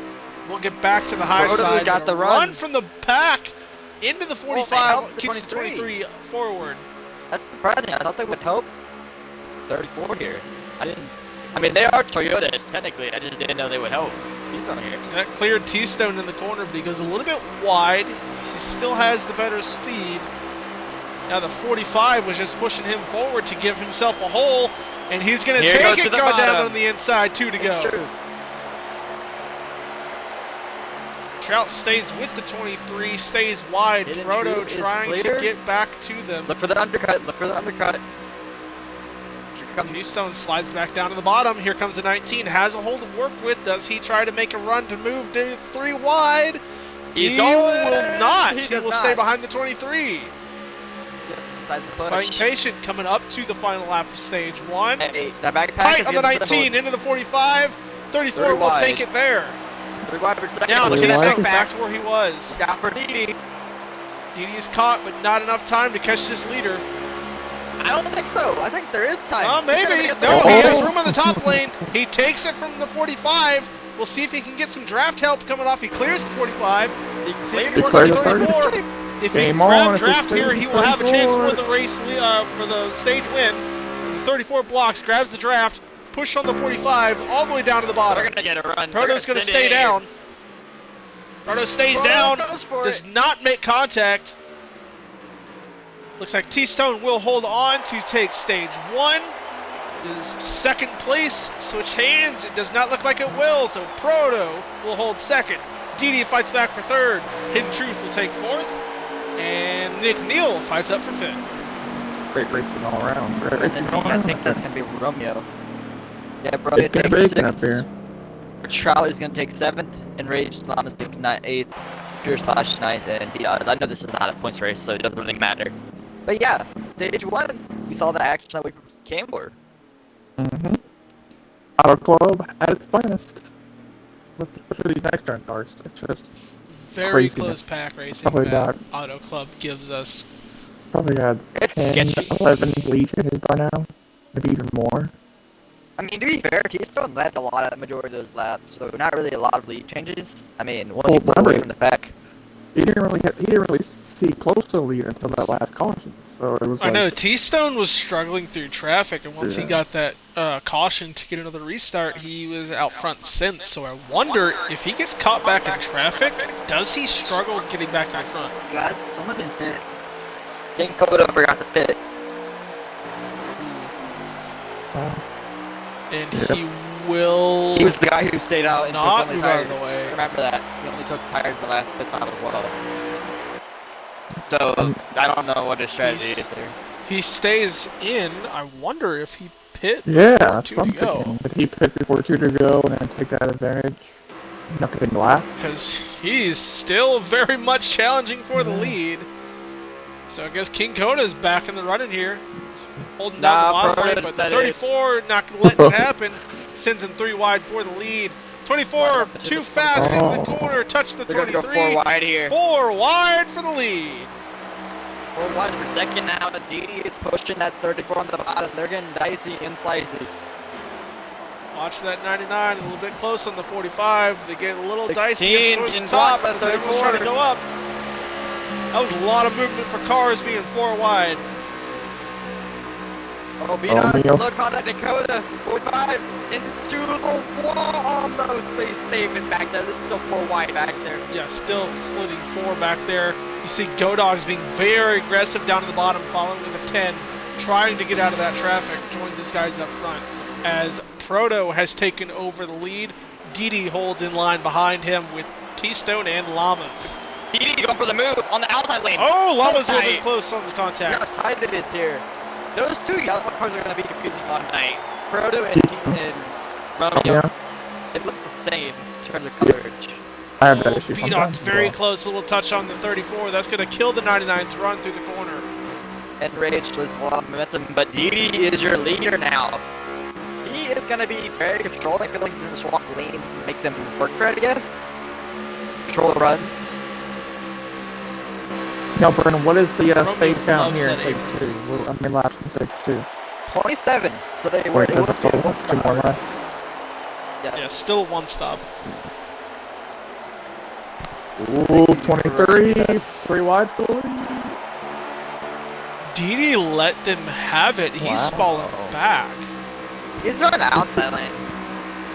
will get back to the high side. Got the run from the pack into the 45, keeps the 23 forward. That's surprising. I thought they would help 34 here. I mean, they are Toyotas, technically. I just didn't know they would help T-Stone here. So that cleared T-Stone in the corner, but he goes a little bit wide. He still has the better speed. Now the 45 was just pushing him forward to give himself a hole, and he's going to take it, go down on the inside. 2 to go. True. Trout stays with the 23, stays wide. Proto trying to get back to them. Look for the undercut. Look for the undercut. T-Stone slides back down to the bottom. Here comes the 19. Has a hole to work with. Does he try to make a run to move to 3 wide? He will not. He will stay behind the 23. He's playing patient coming up to the final lap of stage 1. Hey, that back tight on the 19 into the 45. 34 will take it there. Now T-Stone back to where he was. Got for Didi. Didi's caught, but not enough time to catch this leader. I don't think so. I think there is time. Oh, maybe. No, he has room on the top lane. He takes it from the 45. We'll see if he can get some draft help coming off. He clears the 45. See if he can work on the 34. If he can grab draft here, he will have a chance for the race, for the stage win. The 34 blocks, grabs the draft, push on the 45 all the way down to the bottom. They're going to get a run. Proto's going to stay down. Proto stays down, does not make contact. Looks like T-Stone will hold on to take stage 1. It is 2nd place. Switch hands. It does not look like it will, so Proto will hold 2nd. DD fights back for 3rd. Hidden Truth will take 4th. And Nick Neal fights up for 5th. Great racing all around. I think that's going to be Romeo. Yeah, Romeo takes 6th. Trout is going to take 7th. And Rage Lamas takes 8th. Pure Splash 9th. And I know this is not a points race, so it doesn't really matter. But yeah, stage 1, we saw the action that we came for. Auto Club at its finest. For these next turn cars, it's just very craziness. close pack racing that Auto Club gives us. Probably had 10, 11 lead changes by now, maybe even more. I mean, to be fair, T-Stone led a lot of the majority of those laps, so not really a lot of lead changes. I mean, once he pulled away from the pack, he didn't really see close to the lead until that last caution. So it was I know like, T-Stone was struggling through traffic, and once he yeah. got that caution to get another restart, he was out front since. So I wonder if he gets caught back in traffic, does he struggle getting back to the front? Guys, someone didn't pit. King Koda forgot to pit. And he will. He was the guy who stayed out and not took only move out of tires. the way. Remember that. He only took tires the last pit stop as well. So, I don't know what his strategy is here. He stays in. I wonder if he pit Yeah, before that's 2 what to I'm go. thinking. Did he pick before 2 to go and then take that advantage? Not getting lap? Because he's still very much challenging for the lead. So I guess King Koda's back in the running here. Holding down the bottom lane, but the 34 not going to let it happen. Sends him 3 wide for the lead. 24 too fast into the corner. Touch the They're 23. Go 4 wide here. 4 wide for the lead. 4 wide for second now. Didi is pushing that 34 on the bottom. They're getting dicey and slicey. Watch that 99 a little bit close on the 45. They get a little 16 dicey towards the in top front as of the everyone's trying to 34. go up. That was a lot of movement for cars being 4 wide. Oh, Beanox, low contact Dakota, 45, into the wall, almost. They save it back there. There's still 4 wide back there. Yeah, still splitting 4 back there. You see Go-Dogs being very aggressive down to the bottom, following with a 10, trying to get out of that traffic, join these guys up front. As Proto has taken over the lead, Didi holds in line behind him with T-Stone and Llamas. Didi going for the move on the outside lane. Oh, Llamas a so little bit close on the Look how contact. tight it is here. Those 2 yellow cars are going to be confusing all night. Proto and Romeo, Yeah. they look the same in terms of coverage. I have that Oh, issue Beanox sometimes. very close, a little touch on the 34. That's going to kill the 99's run through the corner. And Rage loses a lot of momentum, but Didi is your leader now. He is going to be very controlled. I feel like he's going to swap lanes and make them work for it, I guess. Control the runs. Now, Vernon, what is the Romeo stage count loves here in that stage apron. 2? Well, I mean, laps in stage 2. 27, so they Or were able to still do 1 2 more stop. laps? Yeah, still 1 stop. Ooh, 23, 3 wide for the lead. Didi let them have it. He's Wow. fallen back. He's on the outside lane.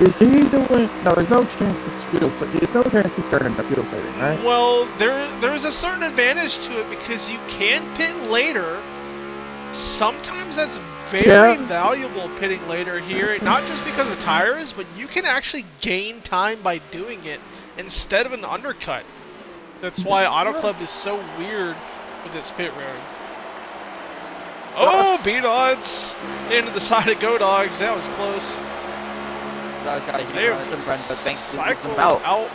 Is he doing? No, there's no chance to fuel. There's no chance he's turning the fuel saving, right? Well, there's a certain advantage to it because you can pit later. Sometimes that's very valuable pitting later here, not just because of tires, but you can actually gain time by doing it instead of an undercut. That's why Auto Club is so weird with its pit road. Oh, beat odds into the side of Go Dogs. That was close. They've cycled out.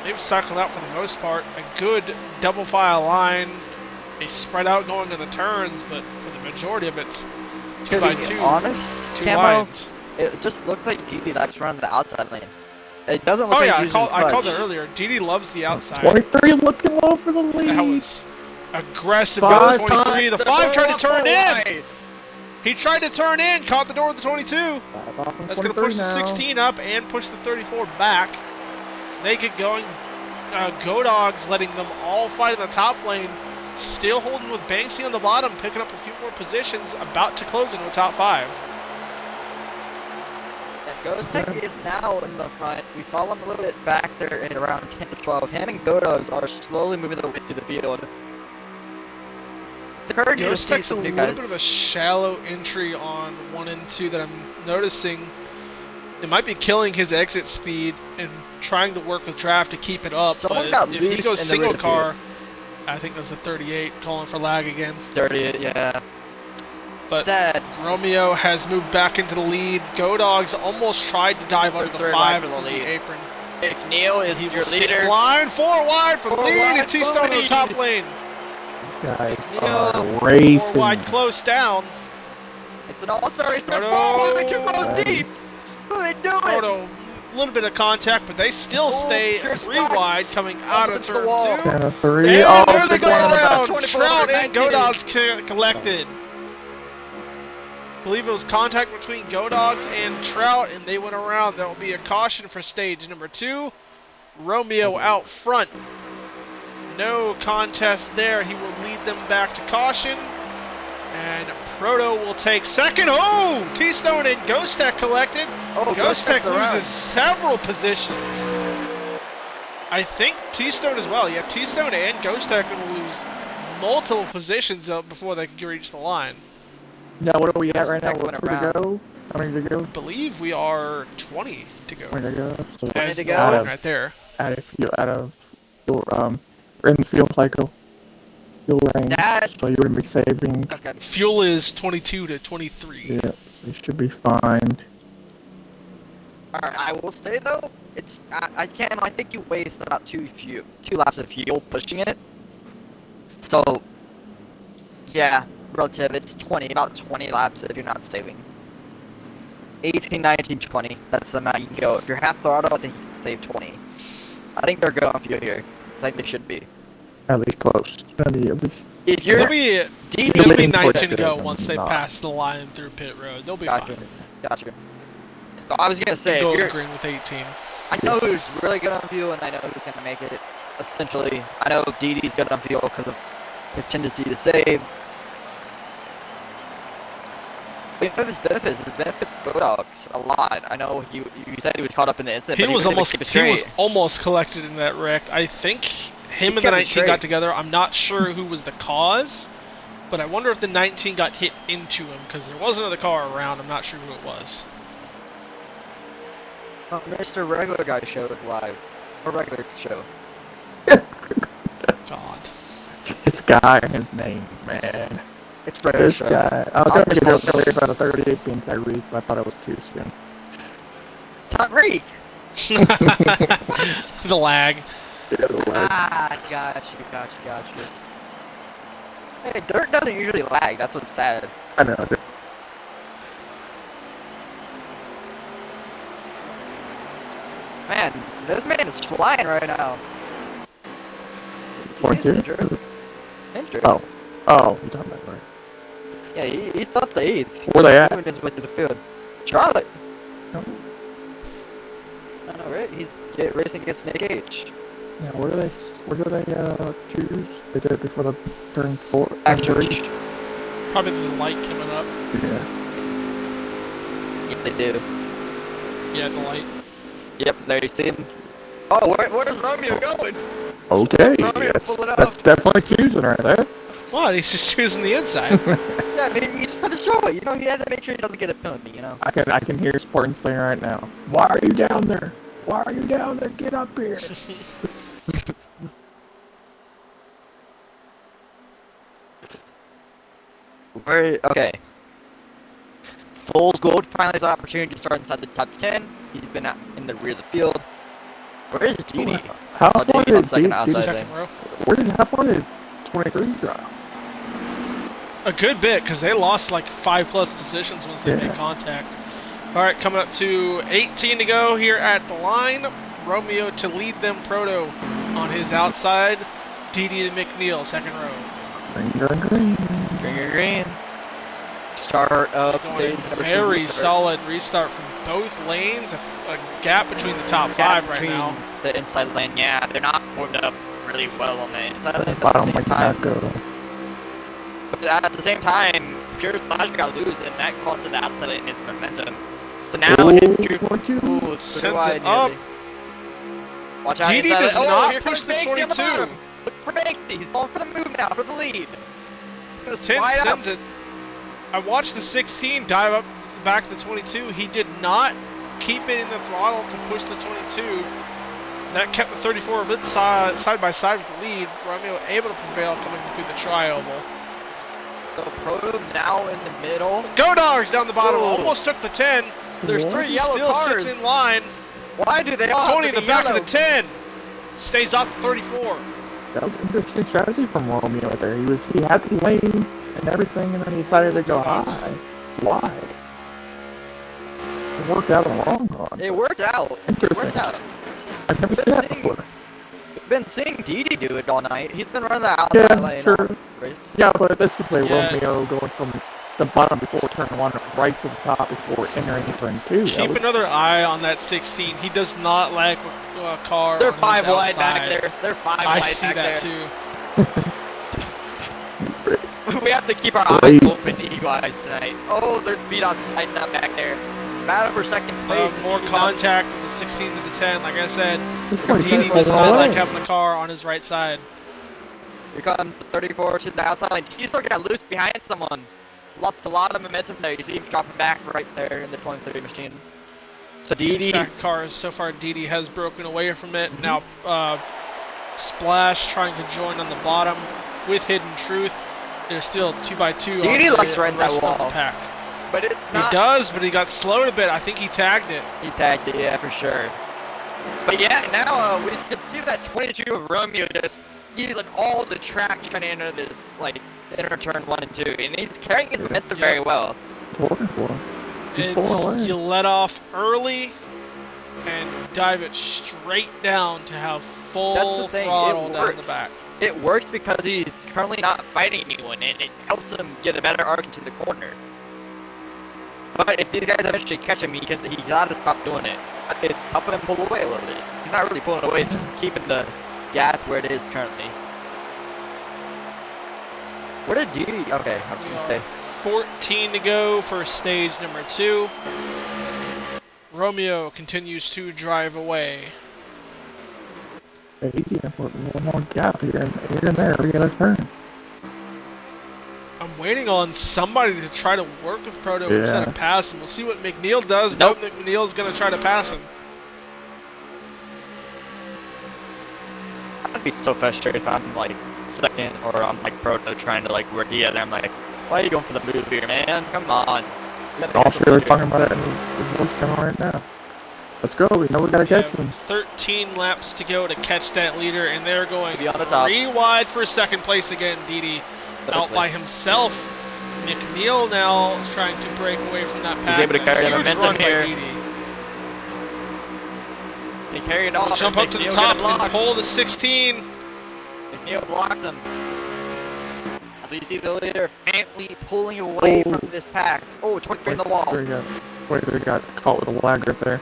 They've cycled out for the most part. A good double file line. They spread out going in the turns, but for the majority of it's 2 by 2. Honest, 2 Camo, lines. it just looks like Didi likes to run the outside lane. It doesn't look Oh like yeah, he's I called it earlier. Didi loves the outside. 23 looking low for the lead. That was aggressive. Five With the 23. The 5 tried to turn in. Wide. He tried to turn in, caught the door with the 22. That's going to push the now. 16 up and push the 34 back. So they get going. Go Dogs letting them all fight in the top lane. Still holding with Banksy on the bottom, picking up a few more positions, about to close into a top 5. And Ghost Tech is now in the front. We saw him a little bit back there in around 10 to 12. Him and Godogs are slowly moving their way through the field. It's encouraging to Ghost see Tech's a some new little guys. bit of a shallow entry on 1 and 2 that I'm noticing. It might be killing his exit speed and trying to work with draft to keep it up. Someone But got if he loose goes in the single rear car, I think it was the 38 calling for lag again. 30, yeah. But Sad. Romeo has moved back into the lead. Go Dogs almost tried to dive under the Third 5 line for through the the lead. apron. McNeil is He your will sit leader. line 4 wide for the 4 lead, wide and T-Stone in the lead. top lane. These guys Yeah. are 4 racing. wide close down. It's an all-star race. They're Proto. 4 wide, 2 rows deep. What are they doing? Proto, a little bit of contact, but they still stay pure 3 spots. wide coming out of Opposite to the turn wall. 2. And a 3. And Oh, there they big go one on the back. around. 24 Trout and 19. Go Dogs collected. I believe it was contact between Go Dogs and Trout, and they went around. That will be a caution for stage number 2. Romeo out front. No contest there. He will lead them back to caution. And Proto will take second. Oh! T-Stone and Ghost Tech collected. Oh, Ghost Tech around. loses several positions. I think T-Stone as well. Yeah, T-Stone and Ghost Tech will lose multiple positions before they can reach the line. Now, what are we at right now? Tech went Two to around. go? How many to go? I believe we are 20 to go. 20 to go. So 20 As to the go? line right there. out of your in the fuel cycle, fuel range. That- So you wouldn't be saving. Okay. Fuel is 22 to 23. Yeah, so you should be fine. Alright, I will say though, I think you waste about two laps of fuel pushing it. So yeah, relative, it's about 20 laps if you're not saving. 18, 19, 20, that's the amount you can go. If you're half throttle, I think you can save 20. I think they're good on fuel here. I think they should be. At least close. At least. If you're They'll be Deep- 19 to go Deep- once they not. pass the line through pit road. They'll be Gotcha. fine. Gotcha. I was gonna say, Go if you're, green with 18. I know who's really good on fuel, and I know who's gonna make it. Essentially, I know DD's good on fuel because of his tendency to save. But you know his benefits. His benefits Go Dogs a lot. I know you said he was caught up in the incident. He but was able to keep it he was straight. almost collected in that wreck. I think him and the kept it 19 straight. got together. I'm not sure who was the cause, but I wonder if the 19 got hit into him because there was another car around. I'm not sure who it was. Mr. Regular Guy show is live. Or regular show. God. This guy and his name, man. It's regular This show. guy. I was I'll gonna make a just joke earlier about a 38 being Tyreek, but I thought it was too soon. Tyreek! The lag. Yeah, the lag. Ah, got you. Hey, dirt doesn't usually lag. That's what's sad. I know. Man, this man is flying right now. Point He's two? injured. Injured. Oh. Oh, you're talking about right. Yeah, he's up to 8th. Where they at? Moving his way to the field. Charlotte. Oh. I know, right? He's racing against Nick H. Yeah, where do they choose? They did it before the turn 4. Actually, Probably the light coming up. Yeah. yeah, they do. Yeah, the light. Yep, there you see him. Oh, where's Romeo going? Okay, Romeo, yes. pull it up. That's definitely choosing right there. What? He's just choosing the inside. Yeah, I mean, he just had to show it. You know, he had to make sure he doesn't get a penalty. You know. I can hear Spartan saying right now. Why are you down there? Why are you down there? Get up here. Okay. Foles Gold finally has the opportunity to start inside the top 10. He's been out in the rear of the field. Where is Didi? How Oh, far Didi's on did second Didi- outside Second lane. row. how far did 23 drop? A good bit because they lost like 5+ positions once they Yeah. made contact. All right, coming up to 18 to go here at the line. Romeo to lead them. Proto on his outside. Didi to McNeil, second row. Green. Green. Start of Going stage number 2. very restart. solid restart from both lanes. A gap between the top Gap 5 right between now. The inside lane, yeah, they're not formed up really well on the inside lane. The At the bottom same might time, not go. but at the same time, Pure Splash got loose, and that caught to the outside lane its momentum. So now Ooh, it drew 42. Ooh, Sends it up. Watch out. Didi inside does lane. not Here push comes the Banksy on 22. bottom. Look for Banksy. He's going for the move now, for the lead. He's gonna 10 slide up. sends it. I watched the 16 dive up back to the 22. He did not keep it in the throttle to push the 22. That kept the 34 a bit side by side with the lead. Romeo able to prevail coming through the tri-oval. So Proto now in the middle. Go Dogs down the bottom. Ooh. Almost took the 10. There's What? 3 yellow Still cars. sits in line. Why do they all 20 have in to the be back yellow? of the 10. Stays off the 34. That was an interesting strategy from Romeo right there. He had the lane and everything, and then he decided to go high. Why? It worked out on the long run. It worked out. It Interesting. worked out. I've never seen that before. We've been seeing Didi do it all night. He's been running the outside Yeah, lane. sure. all race. Yeah, but this was like Yeah. Romeo going from the bottom before turn 1 right to the top before entering turn 2. Keep another eye on that 16. He does not lack a car They're on his 5 wide outside. back there. They're 5 I wide see back that there. too. we have to keep our eyes open, Eagle Eyes, tonight. Oh, they're beat on sliding up back there. Battle for second place. More contact with the 16 to the 10. Like I said, Didi does not like having the car on his right side. Here comes the 34 to the outside lane. He still got loose behind someone. Lost a lot of momentum there. You see him dropping back right there in the 23 machine. So Didi. Cars so far, Didi has broken away from it. Now Splash trying to join on the bottom with Hidden Truth. They're still 2x2. Didi likes right in that wall. Pack. But it's not. He does, but he got slowed a bit. I think he tagged it. He tagged it, yeah, for sure. But yeah, now we can see that 22 of Romeo just using all the track trying to enter this, like, inner turn 1 and 2. And he's carrying his momentum very well. You let off early and dive it straight down to have full throttle down the back. It works because he's currently not fighting anyone, and it helps him get a better arc into the corner. But if these guys eventually catch him, he gotta stop doing it. It's helping him pull away a little bit. He's not really pulling away, it's just keeping the gap where it is currently. Where did Didi? Okay, I was gonna say. 14 to go for stage number 2. Romeo continues to drive away. Yeah, he's gonna put one more gap here and there every other turn. I'm waiting on somebody to try to work with Proto instead of pass him. We'll see what McNeil does. Nope. McNeil's going to try to pass him. I'd be so frustrated if I'm like second or I'm like Proto trying to like work together. I'm like, why are you going for the move here, man? Come on. I'm sure they're talking about it in the voice channel right now. Let's go. We know we gotta catch them. 13 laps to go to catch that leader, and they're going on the top. 3 wide for second place again. Didi out by himself. McNeil now is trying to break away from that pack. He's able to carry the momentum here. He carried it off. Jump up to the top and pull the 16. McNeil blocks him. As we see the leader faintly pulling away from this pack. Oh, 23 in the wall. They got caught with a lag right there.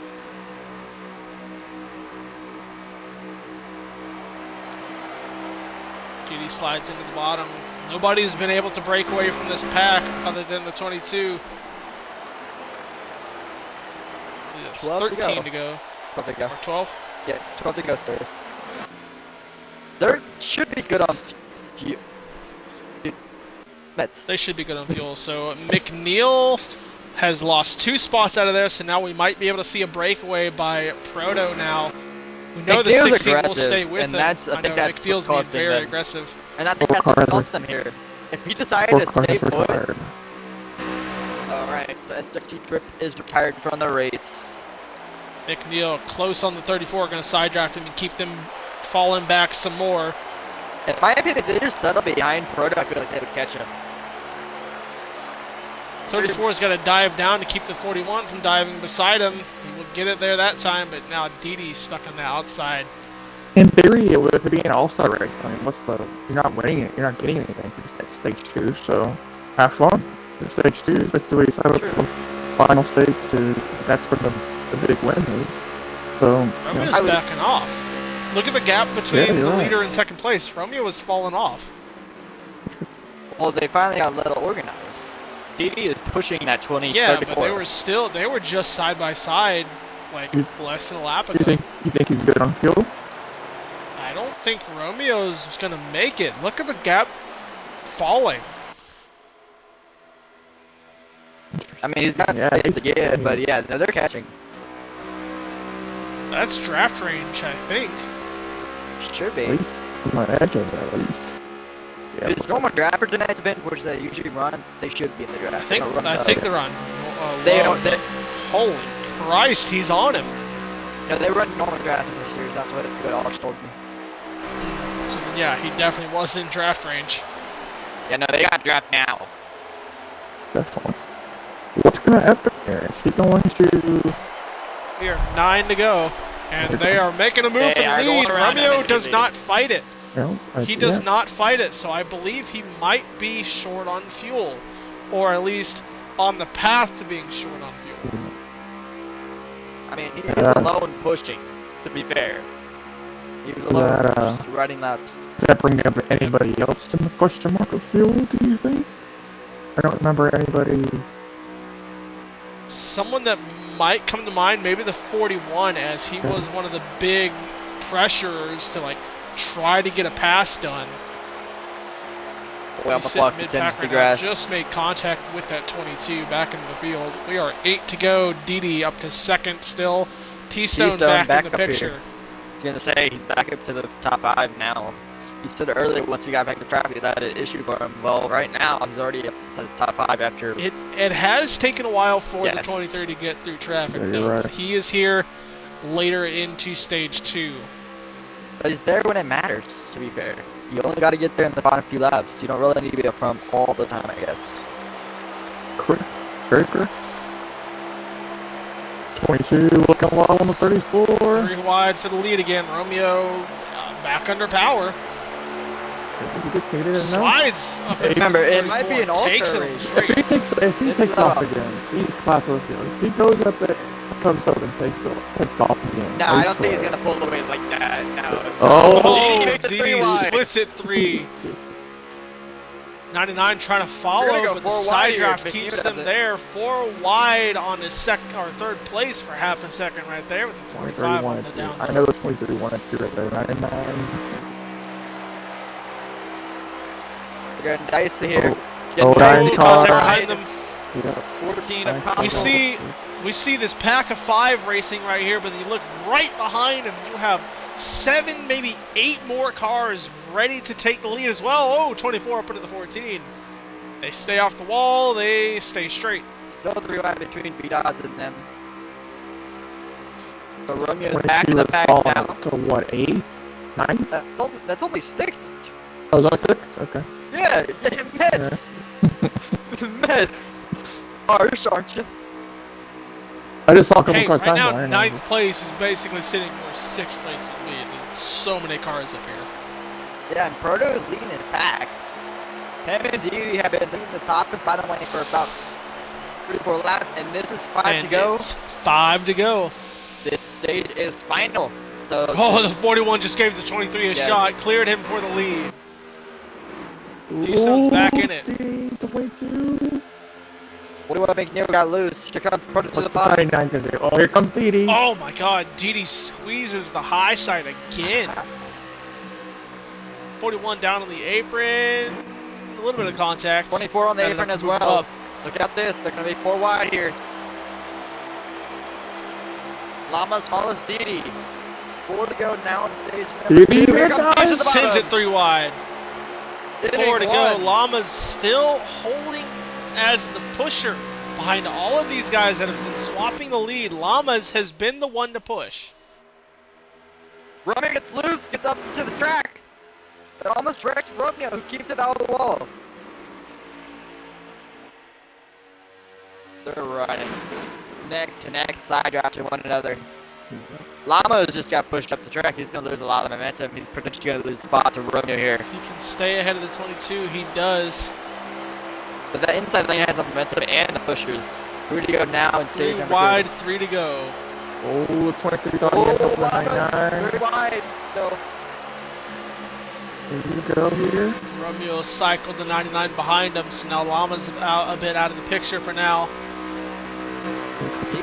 GD slides into the bottom. Nobody's been able to break away from this pack other than the 22. Yes, 13 to go. 12 to go. Or 12? Yeah, 12 to go, sir. They should be good on fuel. Mets. They should be good on fuel. So McNeil has lost 2 spots out of there, so now we might be able to see a breakaway by Proto now. We know the 16 will stay with him. I think that's McNeil's being very aggressive. And I think that's what cost them here. If he decided to stay put... Alright, so SFT Trip is retired from the race. McNeil close on the 34, going to side draft him and keep them falling back some more. In my opinion, if they just settle behind Proto, I feel like they would catch him. 34's got to dive down to keep the 41 from diving beside him. He will get it there that time, but now Didi's stuck on the outside. In theory, it would be an all-star race. I mean, you're not winning it, you're not getting anything at stage 2, so have fun. The stage 2 is basically set up for the final stage that's where the big win is. So, Romeo's backing off. Look at the gap between the leader and second place. Romeo was falling off. Well, they finally got a little organized. Didi is pushing that 20, yeah, 34. but they were just side by side, like less than a lap ago. You think he's good on fuel? I don't think Romeo's gonna make it. Look at the gap falling. I mean, he's got space to get, but yeah, no, they're catching. That's draft range, I think. Should be. At least on the edge of that, at least. Yeah, if it's normal draft for tonight's event, which they usually run, they should be in the draft. I think they're on. Holy Christ, he's on him. No, they run normal draft in this series. That's what Good Alex told me. So then, yeah, he definitely was in draft range. Yeah, no, they got draft now. Definitely. What's gonna happen here? Is he going to? We are 9 to go, and they are making a move for the lead. Romeo does not fight it. Well, he does not fight it, so I believe he might be short on fuel, or at least on the path to being short on fuel. I mean, he is alone pushing, to be fair. He was alone just riding laps. Does that bring up anybody else in the question mark of fuel, do you think? I don't remember anybody. Someone that might come to mind, maybe the 41, as he was one of the big pressures to like try to get a pass done. Well, He's sitting mid-pack right now, just made contact with that 22 back into the field. We are 8 to go. Didi up to second still. T-Stone back in the picture. Here. I was going to say, he's back up to the top 5 now. He said earlier once he got back to traffic that had an issue for him. Well, right now he's already up to the top 5 after. It has taken a while for the 23 to get through traffic, though. Right. But he is here later into stage 2. But he's there when it matters, to be fair. You only got to get there in the final few laps. You don't really need to be up front all the time, I guess. Correct. Very correct. 22 looking low on the 34. 3 wide for the lead again. Romeo back under power. He just needed it. Slides. Remember, it might be an all-star race. If he takes off again, he's class rookie. If he goes up there, comes up and takes off again. No, I don't think he's gonna pull away like that. No. Oh, Didi splits it 3. 99 trying to follow, but the side draft keeps them there. 4 wide on his second or third place for half a second right there with the 45 on the down. I know it's 23 wanted to right there. 99. They're getting dicey here. Contact behind them. Yeah. 14 of Congo. We see this pack of 5 racing right here, but you look right behind him. You have 7, maybe 8 more cars ready to take the lead as well. Oh, 24 up into the 14. They stay off the wall. They stay straight. Still 3 wide between B-Dots and them. So Romeo's back in the pack now. To what, 8th? 9th? That's only 6th. Oh, is that 6th? Okay. Yeah, Mets. Mets. Harsh, aren't you? I just saw a couple hey, cars right now, passing. 9th place is basically sitting where 6th place would be. There's so many cars up here. Yeah, and Proto is leading his pack. Him and Didi have been leading the top and bottom lane for about 3-4 laps, and this is 5 to go. It's 5 to go. This stage is final. So the 41 just gave the 23 a shot, cleared him for the lead. T-Stone's back in it. 22. 41 McNeil got loose. Here comes Proto to the What's bottom. 99 gonna do? Oh, here comes Didi. Oh my god, Didi squeezes the high side again. 41 down on the apron. A little bit of contact. 24 on the apron as well. Up. Look at this. They're going to be 4 wide here. Llama's follows Didi. 4 to go now on stage number 2. Here comes Didi to the bottom. Sends it 3 wide. 4 to go. Llama's still holding as the pusher behind all of these guys that have been swapping the lead. Llamas has been the one to push. Romeo gets loose, gets up to the track. It almost wrecks Romeo, who keeps it out of the wall. They're running neck to neck, side drafting one another. Lamo's just got pushed up the track. He's going to lose a lot of momentum. He's potentially going to lose a spot to Romeo here. If he can stay ahead of the 22, he does. But that inside lane has the momentum and the pushers. 3 to go now in stage number 2. 3 wide, 3 to go. Oh, 23 thought he had up the 99. 3 wide still. Here we go here. Romeo cycled the 99 behind him, so now Llama's a bit out of the picture for now.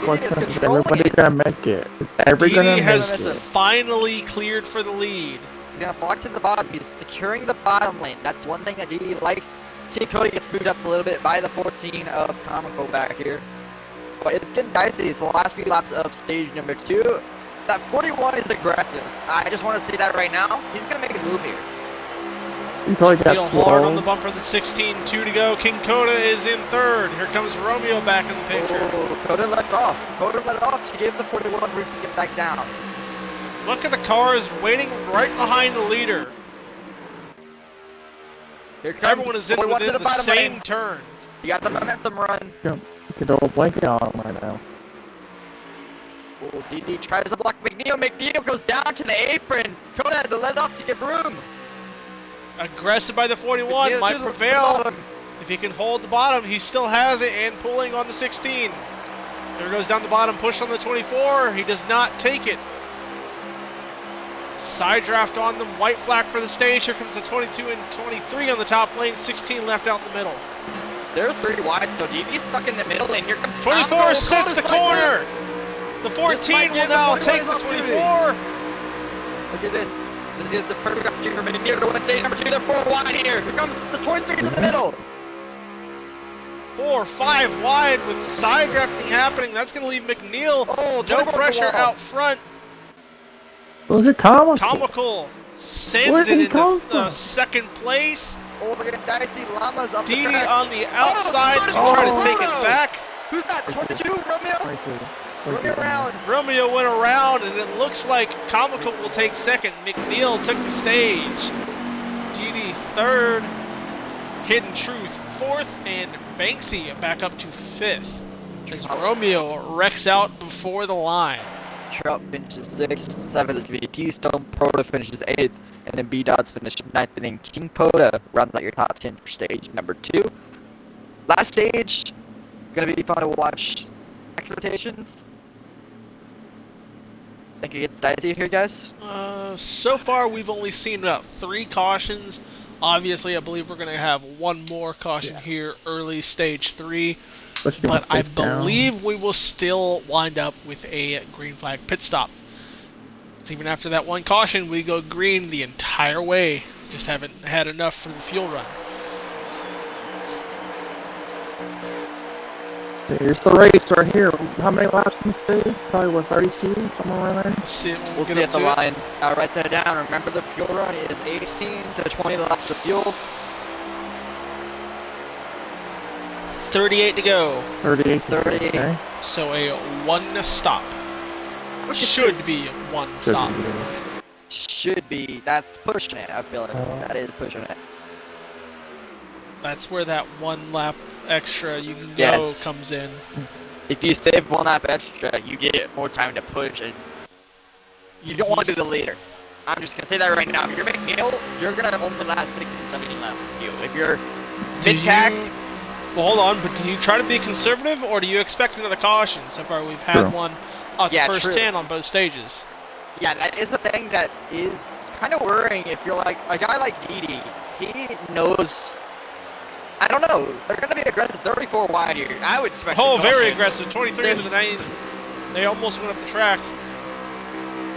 Everybody gonna make it. Is everybody gonna make has it? finally cleared for the lead. He's gonna block to the bottom. He's securing the bottom lane. That's one thing that Didi likes. King Cody gets moved up a little bit by the 14 of Comico back here. But it's getting dicey. It's the last few laps of stage number 2. That 41 is aggressive. I just want to see that right now. He's gonna make a move here. You probably got hard on the bumper, the 16, 2 to go. King Coda is in third. Here comes Romeo back in the picture. Oh, Coda lets off. Coda let off to give the 41 room to get back down. Look at the cars waiting right behind the leader. Here comes Everyone is in within the same turn. You got the momentum run. Yeah, you can double blanket on him right now. Oh, DD tries to block McNeil. McNeil goes down to the apron. Coda had to let off to get room. Aggressive by the 41, might prevail. If he can hold the bottom, he still has it, and pulling on the 16. There goes down the bottom, push on the 24. He does not take it. Side draft on them, white flag for the stage. Here comes the 22 and 23 on the top lane, 16 left out in the middle. They're 3 wide still. DD's stuck in the middle, and here comes 24 sets the corner. The 14 will now take the 24. Look at this. This is the perfect opportunity for McNeil to win stage number 2. They're 4 wide here. Here comes the 23 to the middle. 4 or 5 wide with side drafting happening. That's going to leave McNeil no pressure out front. Look at Comical. Comical sends it into second place. Oh, look at Dicey Llamas up Didi the track. on the outside to try to take it back. Who's that? 22, Romeo? 22. Around. Romeo went around, and it looks like Comical will take second. McNeil took the stage. Didi third. Hidden Truth fourth, and Banksy back up to fifth. As Romeo wrecks out before the line. Trout finishes 6th, 7th is Keystone, Proto finishes 8th, and then B-Dots finishes 9th, and then King Poda rounds out your top 10 for stage number 2. Last stage, gonna be fun to watch. Next rotations. Think it gets dicey here, guys? So far we've only seen about 3 cautions. Obviously, I believe we're gonna have one more caution here, early stage 3. But I believe we will still wind up with a green flag pit stop. So even after that one caution, we go green the entire way. Just haven't had enough for the fuel run. Here's the race right here. How many laps in the stage? Probably 32, somewhere around there. Let's see it when We'll see at the line. I'll write that down. Remember, the fuel run is 18 to 20 laps of fuel. 38 to go. 38. 38. Okay. So a 1 stop. Should be 1 stop. Should be. That's pushing it. I feel like that is pushing it. That's where that 1 lap extra you can go comes in. If you save 1 lap extra, you get more time to push it. You don't want to be the leader. I'm just going to say that right now. If you're McNeil, you're going to only last 16 to 17 laps of fuel. If you're mid-pack... Well, hold on, but do you try to be conservative, or do you expect another caution? So far, we've had one at the first 10 on both stages. Yeah, that is a thing that is kind of worrying if you're like, a guy like Didi, he knows, I don't know, they're going to be aggressive 34 wide here. I would expect very aggressive, 23 into the 9. They almost went up the track.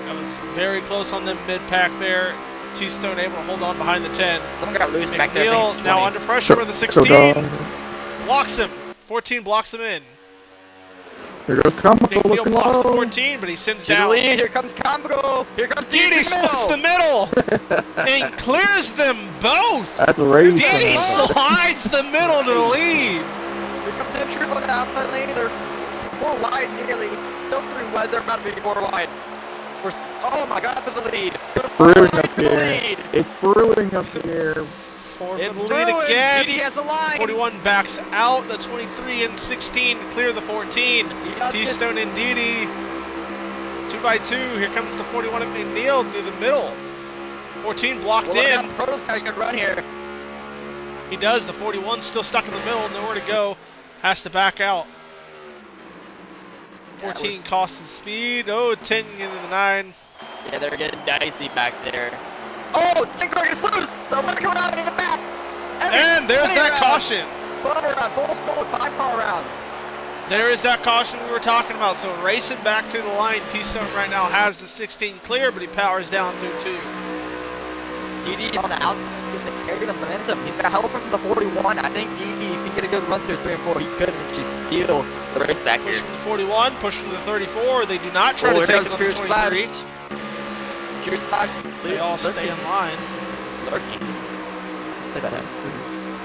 That was very close on them mid-pack there. T-Stone able to hold on behind the 10. Someone got loose back there. Now under pressure with the 16. Blocks him. 14 blocks him in. Here goes Comical. McNeil blocks the 14, but he sends down. Lead. Here comes Comical. Here comes Didi splits the middle and clears them both. That's a race. Didi slides the middle to the lead. Here comes Entry on the outside lane. They're 4 wide nearly. Still 3 wide. They're about to be 4 wide. Oh my God, for the lead. It's brewing up here. It's brewing up here. For the lead again. Didi has the line. 41 backs out. The 23 and 16 to clear the 14. T-Stone and Didi. 2 by 2. Here comes the 41 of McNeil through the middle. 14 blocked in. Proto's got a good run here. He does. The 41 still stuck in the middle. Nowhere to go. Has to back out. 14 cost and speed. Oh, 10 into the 9. Yeah, they're getting dicey back there. Oh, Tinker is loose! They're working around in the back! And there's that caution! 12 around, full score, 5-car round. There is that caution we were talking about. So racing back to the line, T-Stone right now has the 16 clear, but he powers down through 2. Didi on the outside is going to carry the momentum. He's got help from the 41. I think Didi, if he can get a good run through 3 and 4, he could actually steal the race back here. Push from the 41, push from the 34. They do not try to take it on the 23. They all stay in line. Lurking. Stay that in.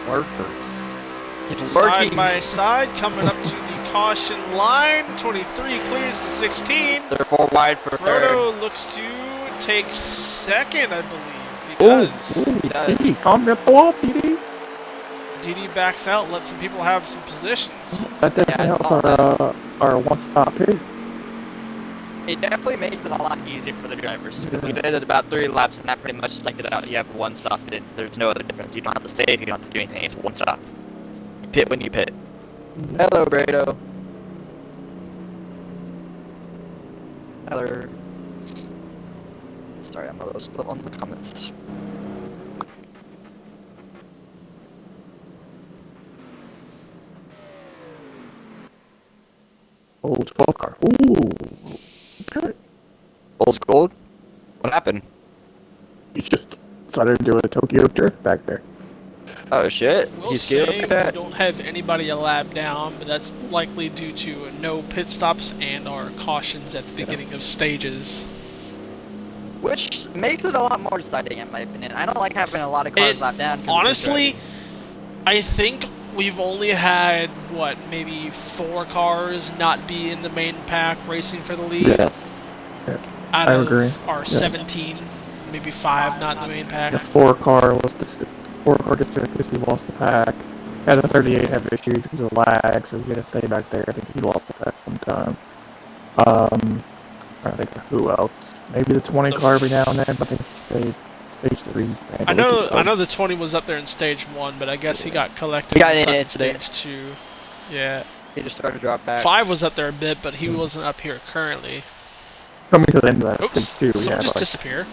Lurker. He's side by side, coming up to the caution line. 23 clears the 16. They're 4 wide for Proto looks to take second, I believe. He does. Didi, calm down the wall, Didi. Didi backs out, lets some people have some positions. That definitely helps our one-stop pick. It definitely makes it a lot easier for the drivers. We did it about 3 laps, and that pretty much stuck it out. You have 1 stop. There's no other difference. You don't have to save. You don't have to do anything. It's 1 stop. You pit when you pit. Hello, Brado. Hello. Sorry, I'm a little slow on the comments. Oh, 12 car. Ooh. Okay. Old gold. What happened? He's just decided to do a Tokyo Drift back there. Oh shit. Will He's scared say like we that. don't have anybody a lap down, but that's likely due to no pit stops and our cautions at the beginning of stages. Which makes it a lot more exciting, in my opinion. I don't like having a lot of cars It lap down. honestly, I think we've only had what, maybe 4 cars not be in the main pack racing for the lead Yes. Yeah, out I agree. of our Yeah. 17, maybe 5 not in the main pack. The 4 car was the 4 car just because he lost the pack. Had the 38 have issues because of lag, so he had to stay back there. I think he lost the pack one time. I think who else? Maybe the 20 The car every now f- and then, but I think he stayed stage 3. I know the 20 was up there in stage 1, but I guess he got collected He got inside in of stage 2. Yeah. He just started to drop back. 5 was up there a bit, but he wasn't up here currently. Coming to the end of that Oops, stage 2, did we someone had just like, disappear?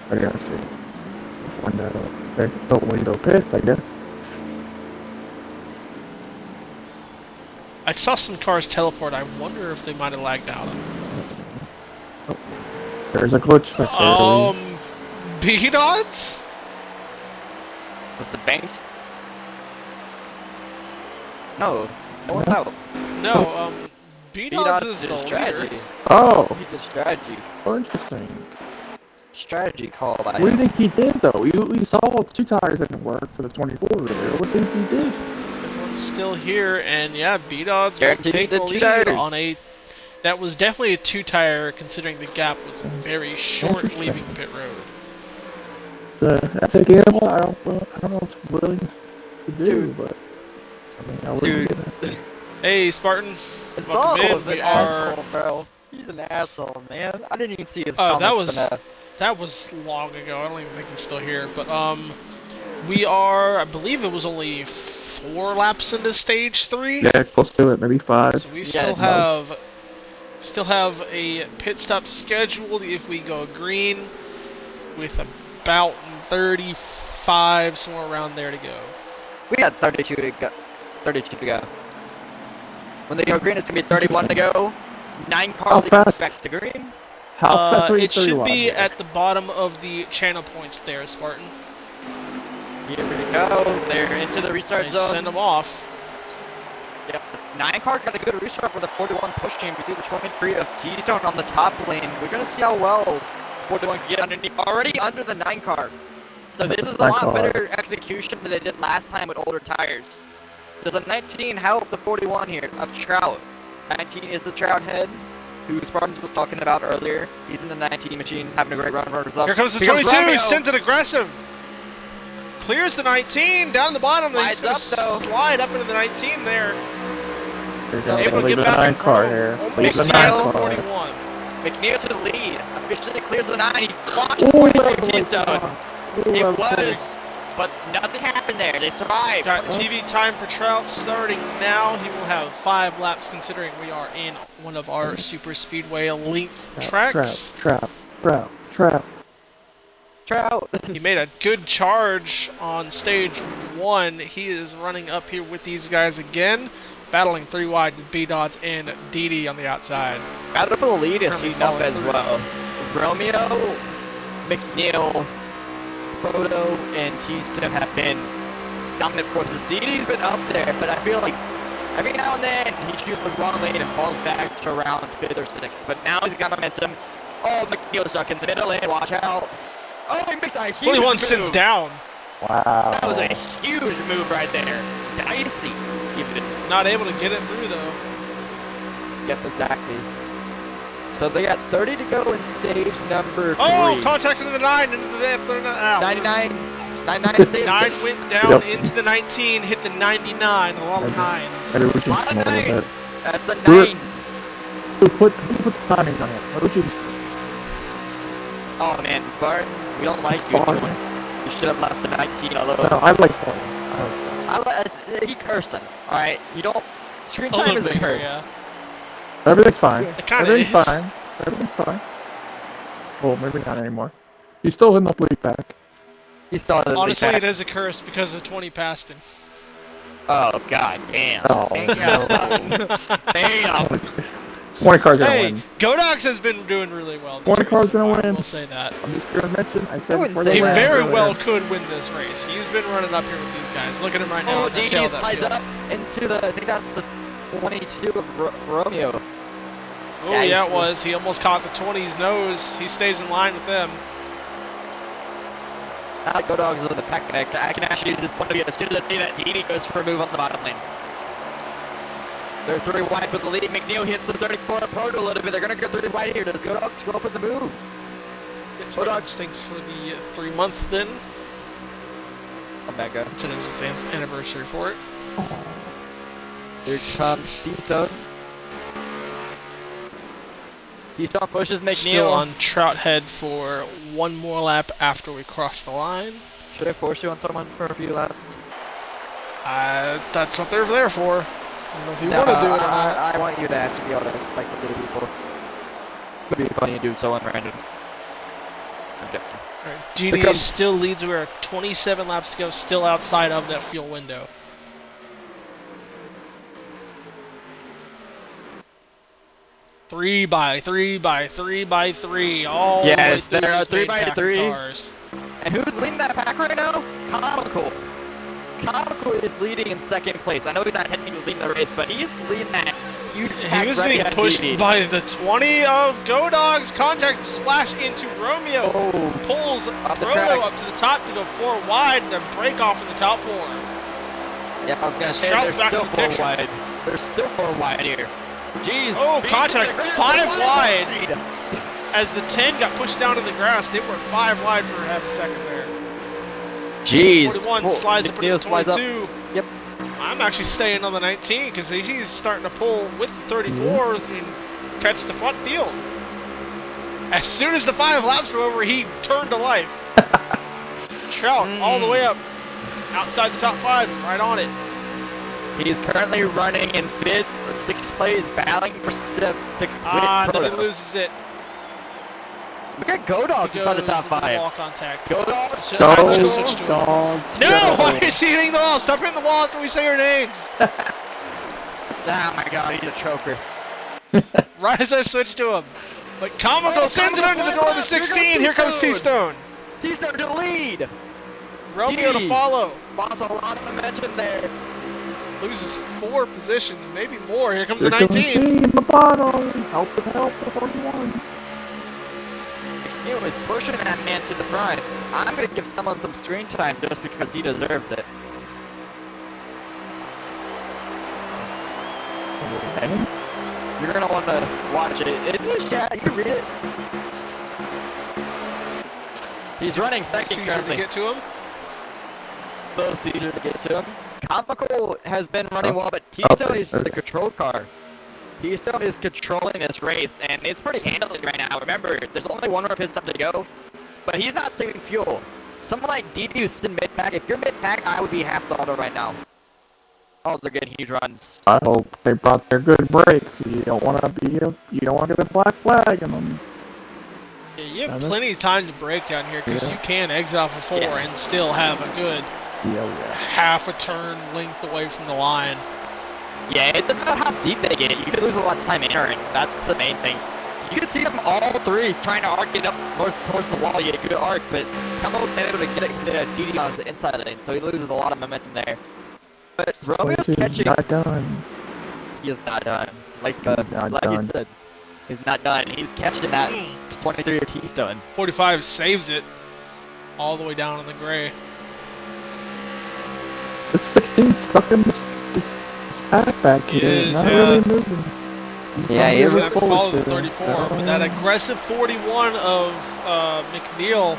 I gotta see. We'll find that out. Okay, oh, window pit, I guess. I saw some cars teleport. I wonder if they might have lagged out. Oh, there's a glitch right there. B-Dots? Was the Banks? No. No one's out. No, B-Dots is the leader. Oh, He did strategy. oh, interesting. Strategy call by What do you him. think he did, though? We saw 2 tires didn't work for the 24 earlier. What do you think he did? Everyone's still here, and yeah, B-Dots will Guaranteed take the the two lead tires. on a... That was definitely a 2-tire, considering the gap was very short Interesting. leaving pit road. That's a gamble I don't know if I'm willing to do, Dude. but I mean, I would Dude. do that. Hey, Spartan. It's Welcome in. always an We are... asshole, bro. He's an asshole, man. I didn't even see his Oh, comments. that was long ago. I don't even think he's still here. But we are. I believe it was only 4 laps into stage 3. Yeah, close to it, maybe 5. So we Yes. still have a pit stop scheduled if we go green, with about 35 somewhere around there to go. We got 32 to go. 32 to go. When they go green, it's gonna be 31 to go. 9 How cars fast? back to green. How fast are you It should 31 be here? at the bottom of the channel points there, Spartan. Here we go. They're into the restart They zone. send them off. Yep, the 9 car got a good restart with a 41 push team. We see the 23 of T-Stone on the top lane. We're gonna see how well 41 can get underneath. Already under the 9 car. So this is a lot better execution than they did last time with older tires. Does a 19 help the 41 here of Trout? 19 is the Trout head, who Spartans was talking about earlier. He's in the 19 machine, having a great run for himself. Here comes the 22, sends it aggressive. Clears the 19, down the bottom. He's going to slide up into the 19 there. Able to get back in front. Leave the 9 car. 41. McNeil to the lead. Officially clears the 9. He blocks the 43 T-Stone. It was, but nothing happened there. They survived. Got TV time for Trout starting now. He will have 5 laps considering we are in one of our super speedway length tracks. Trout. He made a good charge on stage 1. He is running up here with these guys again, battling 3 wide with B-Dots and DD on the outside. Battle for the lead is heating up as well. Romeo, McNeil, Proto, and T-Stone have been dominant forces. DD's been up there, but I feel like every now and then he shoots the wrong lane and falls back to around 5th or 6th. But now he's got momentum. Oh, McNeil's stuck in the middle lane. Watch out. Oh, he makes a huge 21 move. sits down. Wow. That was a huge move right there. Dicey. Not able to get it through though. Yep, exactly. So they got 30 to go in stage number 3. Oh, contact into the 9, into the 99 stage. 9 went down into the 19, hit the 99, a lot of 9s. A lot of 9s. That's the 9s. Put the timing on it. What would you... Oh man, Spartan, we don't like you. You should have left the 19 alone. No, I like Spartan. He cursed him. Alright, you don't... Screen time is a curse. Yeah. Everything's fine. It kinda Everything's is. fine. Everything's fine. Well, maybe not anymore. He's still in the lead back. He saw the Honestly, lead it is a curse because the 20 passed him. Oh, god damn. Oh, Damn. no. Damn. 20 car's gonna Hey, win. Godox has been doing really well this 20 race car's so gonna far, I win. will say that. I'm just gonna mention, I I said wouldn't before say the He that. last very earlier. well could win this race. He's been running up here with these guys. Look at him right now. Oh, at the tail DD of that slides field. up into the, I think that's the 22 of Romeo. Oh, yeah, he's it was. He almost caught the 20's nose. He stays in line with them. Go dogs in the pack, and I can actually use this point of view as soon as I see that DD goes for a move on the bottom lane. They're 3 wide with the lead. McNeil hits the 34 Proto a little bit. They're going to go 3 wide here. Does Go Dogs go for the move? Godox, thanks for the 3 month then. Omega. It's his anniversary for it. Here comes Keystone. Keystone pushes McNeil. Still on Trout Head for 1 more lap after we cross the line. Should I force you on someone for a few laps? That's what they're there for. I don't know if you No, want to do it or not. I want you to actually be honest, like the people. Could be funny to do so on random. Objective. Alright, GD still leads. We're 27 laps to go, still outside of that fuel window. Three by three by three by three. All Yes, the way through there are these 3 main by pack 3. cars. And who's leading that pack right now? Comical. Comical is leading in 2nd place. I know he's not technically leading the race, but he's leading that huge pack. He was right being behind pushed DD. by the 20 of Go Dogs. Contact splash into Romeo. Oh, Pulls off the Romeo track. up to the top to go 4 wide, and then break off in the top 4. Yeah, I was gonna say Stroud's they're back in still the 4 picture. wide. They're still 4 wide here. Jeez. Oh, Beast contact in the 5 wide. lead. As the 10 got pushed down to the grass, they were 5 wide for half a second there. Jeez. 41 slides up into McNeil the slides up. 22. Yep. I'm actually staying on the 19 because he's starting to pull with the 34 and catch the front field. As soon as the 5 laps were over, he turned to life. Trout all the way up outside the top 5, right on it. He's currently running in 5th, 6th place, battling for 6th. Then he loses it. Look at Go Dogs He inside the goes top into 5. wall contact. Go Dogs. I just switched to him. Dogs. No! Go. Why is he hitting the wall? Stop hitting the wall after we say our names. Oh my god, he's a choker. Right as I switched to him. But Comical Oh, sends it Comical under the flies door of the up. Here goes 16. Here comes T-Stone. T-Stone. T-Stone to the lead. Romeo to D. follow. Lost a lot of momentum there. Loses 4 positions, maybe more. Here comes Here the comes 19. the team, the bottom. Help the 41. McNeil is pushing that man to the front. I'm going to give someone some screen time just because he deserves it. You're going to want to watch it. Isn't it chat? You can read it. He's running second Seizure to currently. get to him. Both seizure to get to him. Comical has been running well, but Oh, T-Stone is the okay. control car. T-Stone is controlling this race, and it's pretty handily right now. Remember, there's only 1 more pit stop to go, but he's not saving fuel. Someone like DD who's in mid-pack, if you're mid-pack, I would be half throttle right now. Oh, they're getting huge runs. I hope they brought their good brakes. You don't want to be you don't want to get a black flag in them. Yeah, you have Seven. plenty of time to break down here because Yeah. you can exit off of 4 Yeah. and still have a good Yeah. half a turn length away from the line. Yeah, it's about how deep they get. You could lose a lot of time entering. That's the main thing. You can see them all 3 trying to arc it up towards the wall. You get a good arc, but Camel's been able to get it to DD on the inside lane, so he loses a lot of momentum there. But Romeo's catching. Not done. He is not done. Like not you done. said, he's not done. He's catching that 23 of Keystone. 45 saves it all the way down in the gray. The 16 stuck in this pack back He here. is, Not yeah. really moving. Yeah, he He's is going to have to follow the forward 34, but that aggressive 41 of McNeil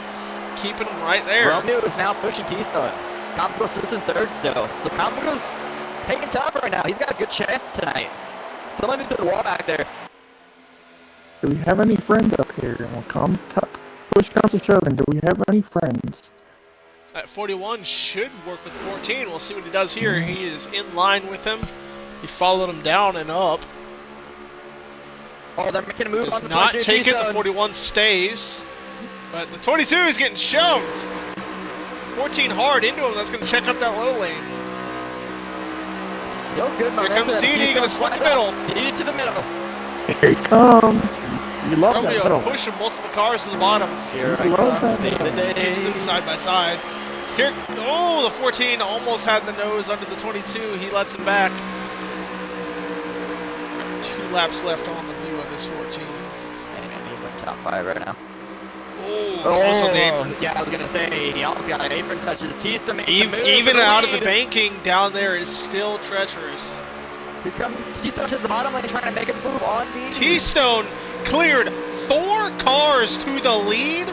keeping him right there. Romeo is now pushing Keystone. Comical sits in 3rd still. So Comical's hanging tough right now. He's got a good chance tonight. Someone into the wall back there. Do we have any friends up here? Well, push comes to shove, and do we have any friends? That 41 should work with 14. We'll see what he does here. He is in line with him. He followed him down and up. Oh, they're making a move Does on the not 22 take it. The Keystone. 41 stays. But the 22 is getting shoved. 14 hard into him. That's going to check up that low lane. Still good Here momentum. comes Didi, gonna split the middle. Didi to the middle. Here he comes. You love that Romeo middle. pushing multiple cars to the bottom. Here You love that save the middle. Keeps them day. side by side. Here, oh, the 14 almost had the nose under the 22. He lets him back. 2 laps left on the view of this 14. And he's like top 5 right now. Oh, close on the apron. Yeah, I was gonna say he almost got an apron touches. Teased him. Even out of the banking down there is still treacherous. Here comes T-Stone to the bottom lane trying to make a move on the T-Stone cleared 4 cars to the lead.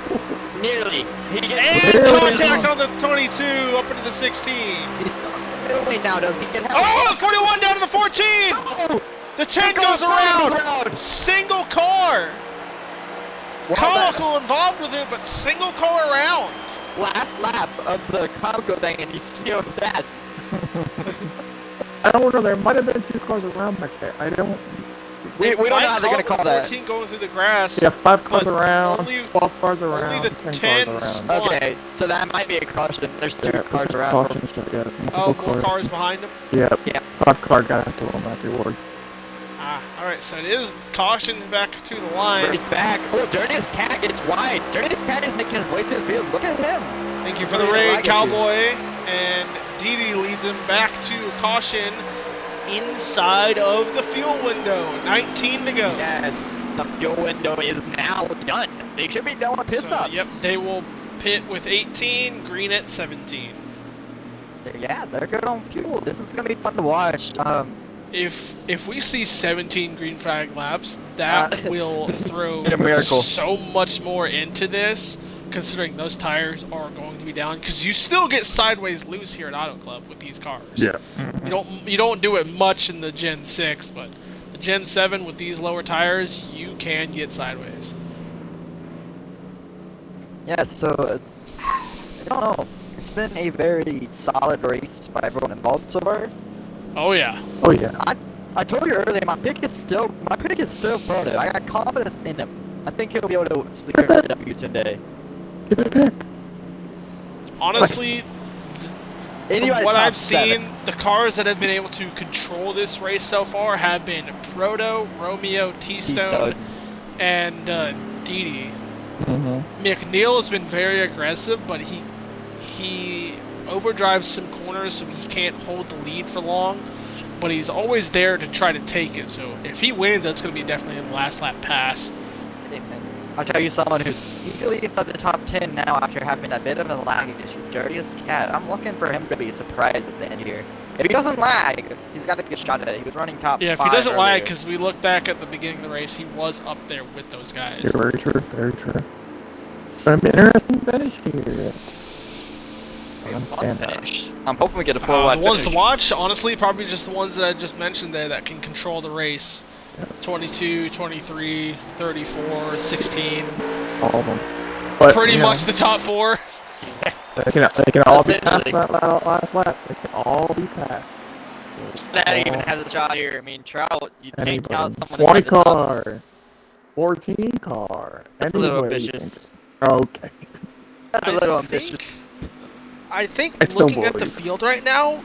Nearly. He And gets contact on the 22 up into the 16. He's middle lane now. Does he get help? Oh, the 41 down to the 14. Oh, The 10 goes around. Single car. Comical involved with it, but single car around. last lap of the Comico thing, and you see that. I don't know. There might have been 2 cars around back there. I don't. We don't know how they're gonna call that. 14 going through the grass. Yeah, 5 cars But around, only- 12 cars around, only the 10 10s. cars around. Okay, so that might be a caution. There's 2 cars it's a around. Caution shot, yeah. Oh, Multiple more cars behind him. Yeah, Yeah. 5 car got into him afterward. All right, so it is caution back to the line. Race back. Oh, Dirtiest Cat gets wide. Dirtiest Cat is making his way to the field. Look at him. Thank you for the Very raid, legacy. Cowboy. And Didi leads him back to caution inside of the fuel window. 19 to go. Yes, the fuel window is now done. They should be done with pit So, stops. yep, they will pit with 18, green at 17. So, yeah, they're good on fuel. This is gonna be fun to watch. If we see 17 green flag laps, that will throw A miracle. so much more into this, considering those tires are going to be down. Because you still get sideways loose here at Auto Club with these cars. Yeah. You don't do it much in the Gen 6, but the Gen 7 with these lower tires, you can get sideways. Yeah, so I don't know. It's been a very solid race by everyone involved so far. Oh yeah. Oh, yeah. I told you earlier, my pick is still Proto. I got confidence in him. I think he'll be able to secure the W today. Get that pick. Honestly, Anyway, from what top I've seen, 7. the cars that have been able to control this race so far have been Proto, Romeo, T-Stone, and Didi. McNeil has been very aggressive, but he overdrives some corners, so he can't hold the lead for long. But he's always there to try to take it. So if he wins, that's going to be definitely a last lap pass. I'll tell you someone who's easily inside the top 10 now after having that bit of a lag issue. Dirtiest Cat. I'm looking for him to be surprised at the end here. If he doesn't lag, he's got to get shot at it. He was running top 5 Yeah, if he doesn't lag, earlier. because we look back at the beginning of the race, he was up there with those guys. Yeah, very true. Very true. But an interesting finish here. Fun finish. I'm hoping we get a 4 The wide ones to finish. watch, honestly, probably just the ones that I just mentioned there that can control the race. 22, 23, 34, 16. All of them. But, Pretty you know, much the top 4. They can all be passed Essentially. that last lap. They can all be passed. That even has a shot here. I mean, Trout, you take Anybody. out someone 20 inside the tops. car. 14 car. That's a little Anybody ambitious. can- Okay. That's a I little think- ambitious. I think I still looking at the believe. field right now,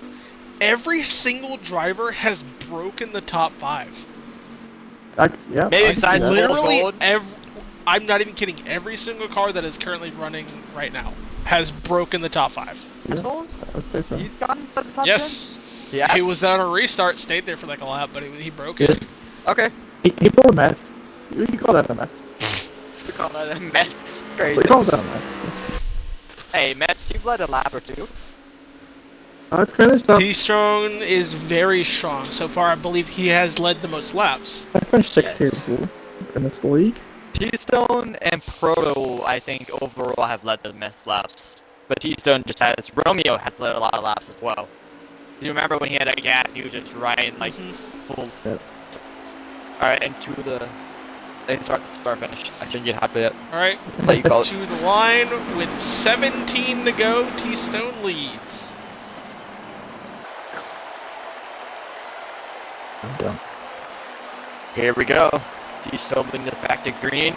every single driver has broken the top 5. Yeah, Maybe I can see besides that. Literally, Gold. I'm not even kidding. Every single car that is currently running right now has broken the top 5. That's all. I would say so. He's gotten inside the top Yes. 10? Yeah. He was on a restart, stayed there for like a lap, but he broke Yeah. it. Okay. He pulled a mess. You can call that a mess. We call that a Mets. It's crazy. We call that a mess. Hey, Mets, you've led a lap or 2. I finished up. T-Strong is very strong. So far, I believe he has led the most laps. I finished 16 Yes. too in this league. T-Stone and Proto, I think, overall have led the Mets laps. But T-Stone just has... Romeo has led a lot of laps as well. Do you remember when he had a gap, he was just riding, like, full... Yep. Alright, and to the... They start finish. I shouldn't get hot for that. All right, Let you call it. to the line with 17 to go. T-Stone leads. I'm done. Here we go. T-Stone bringing us back to green.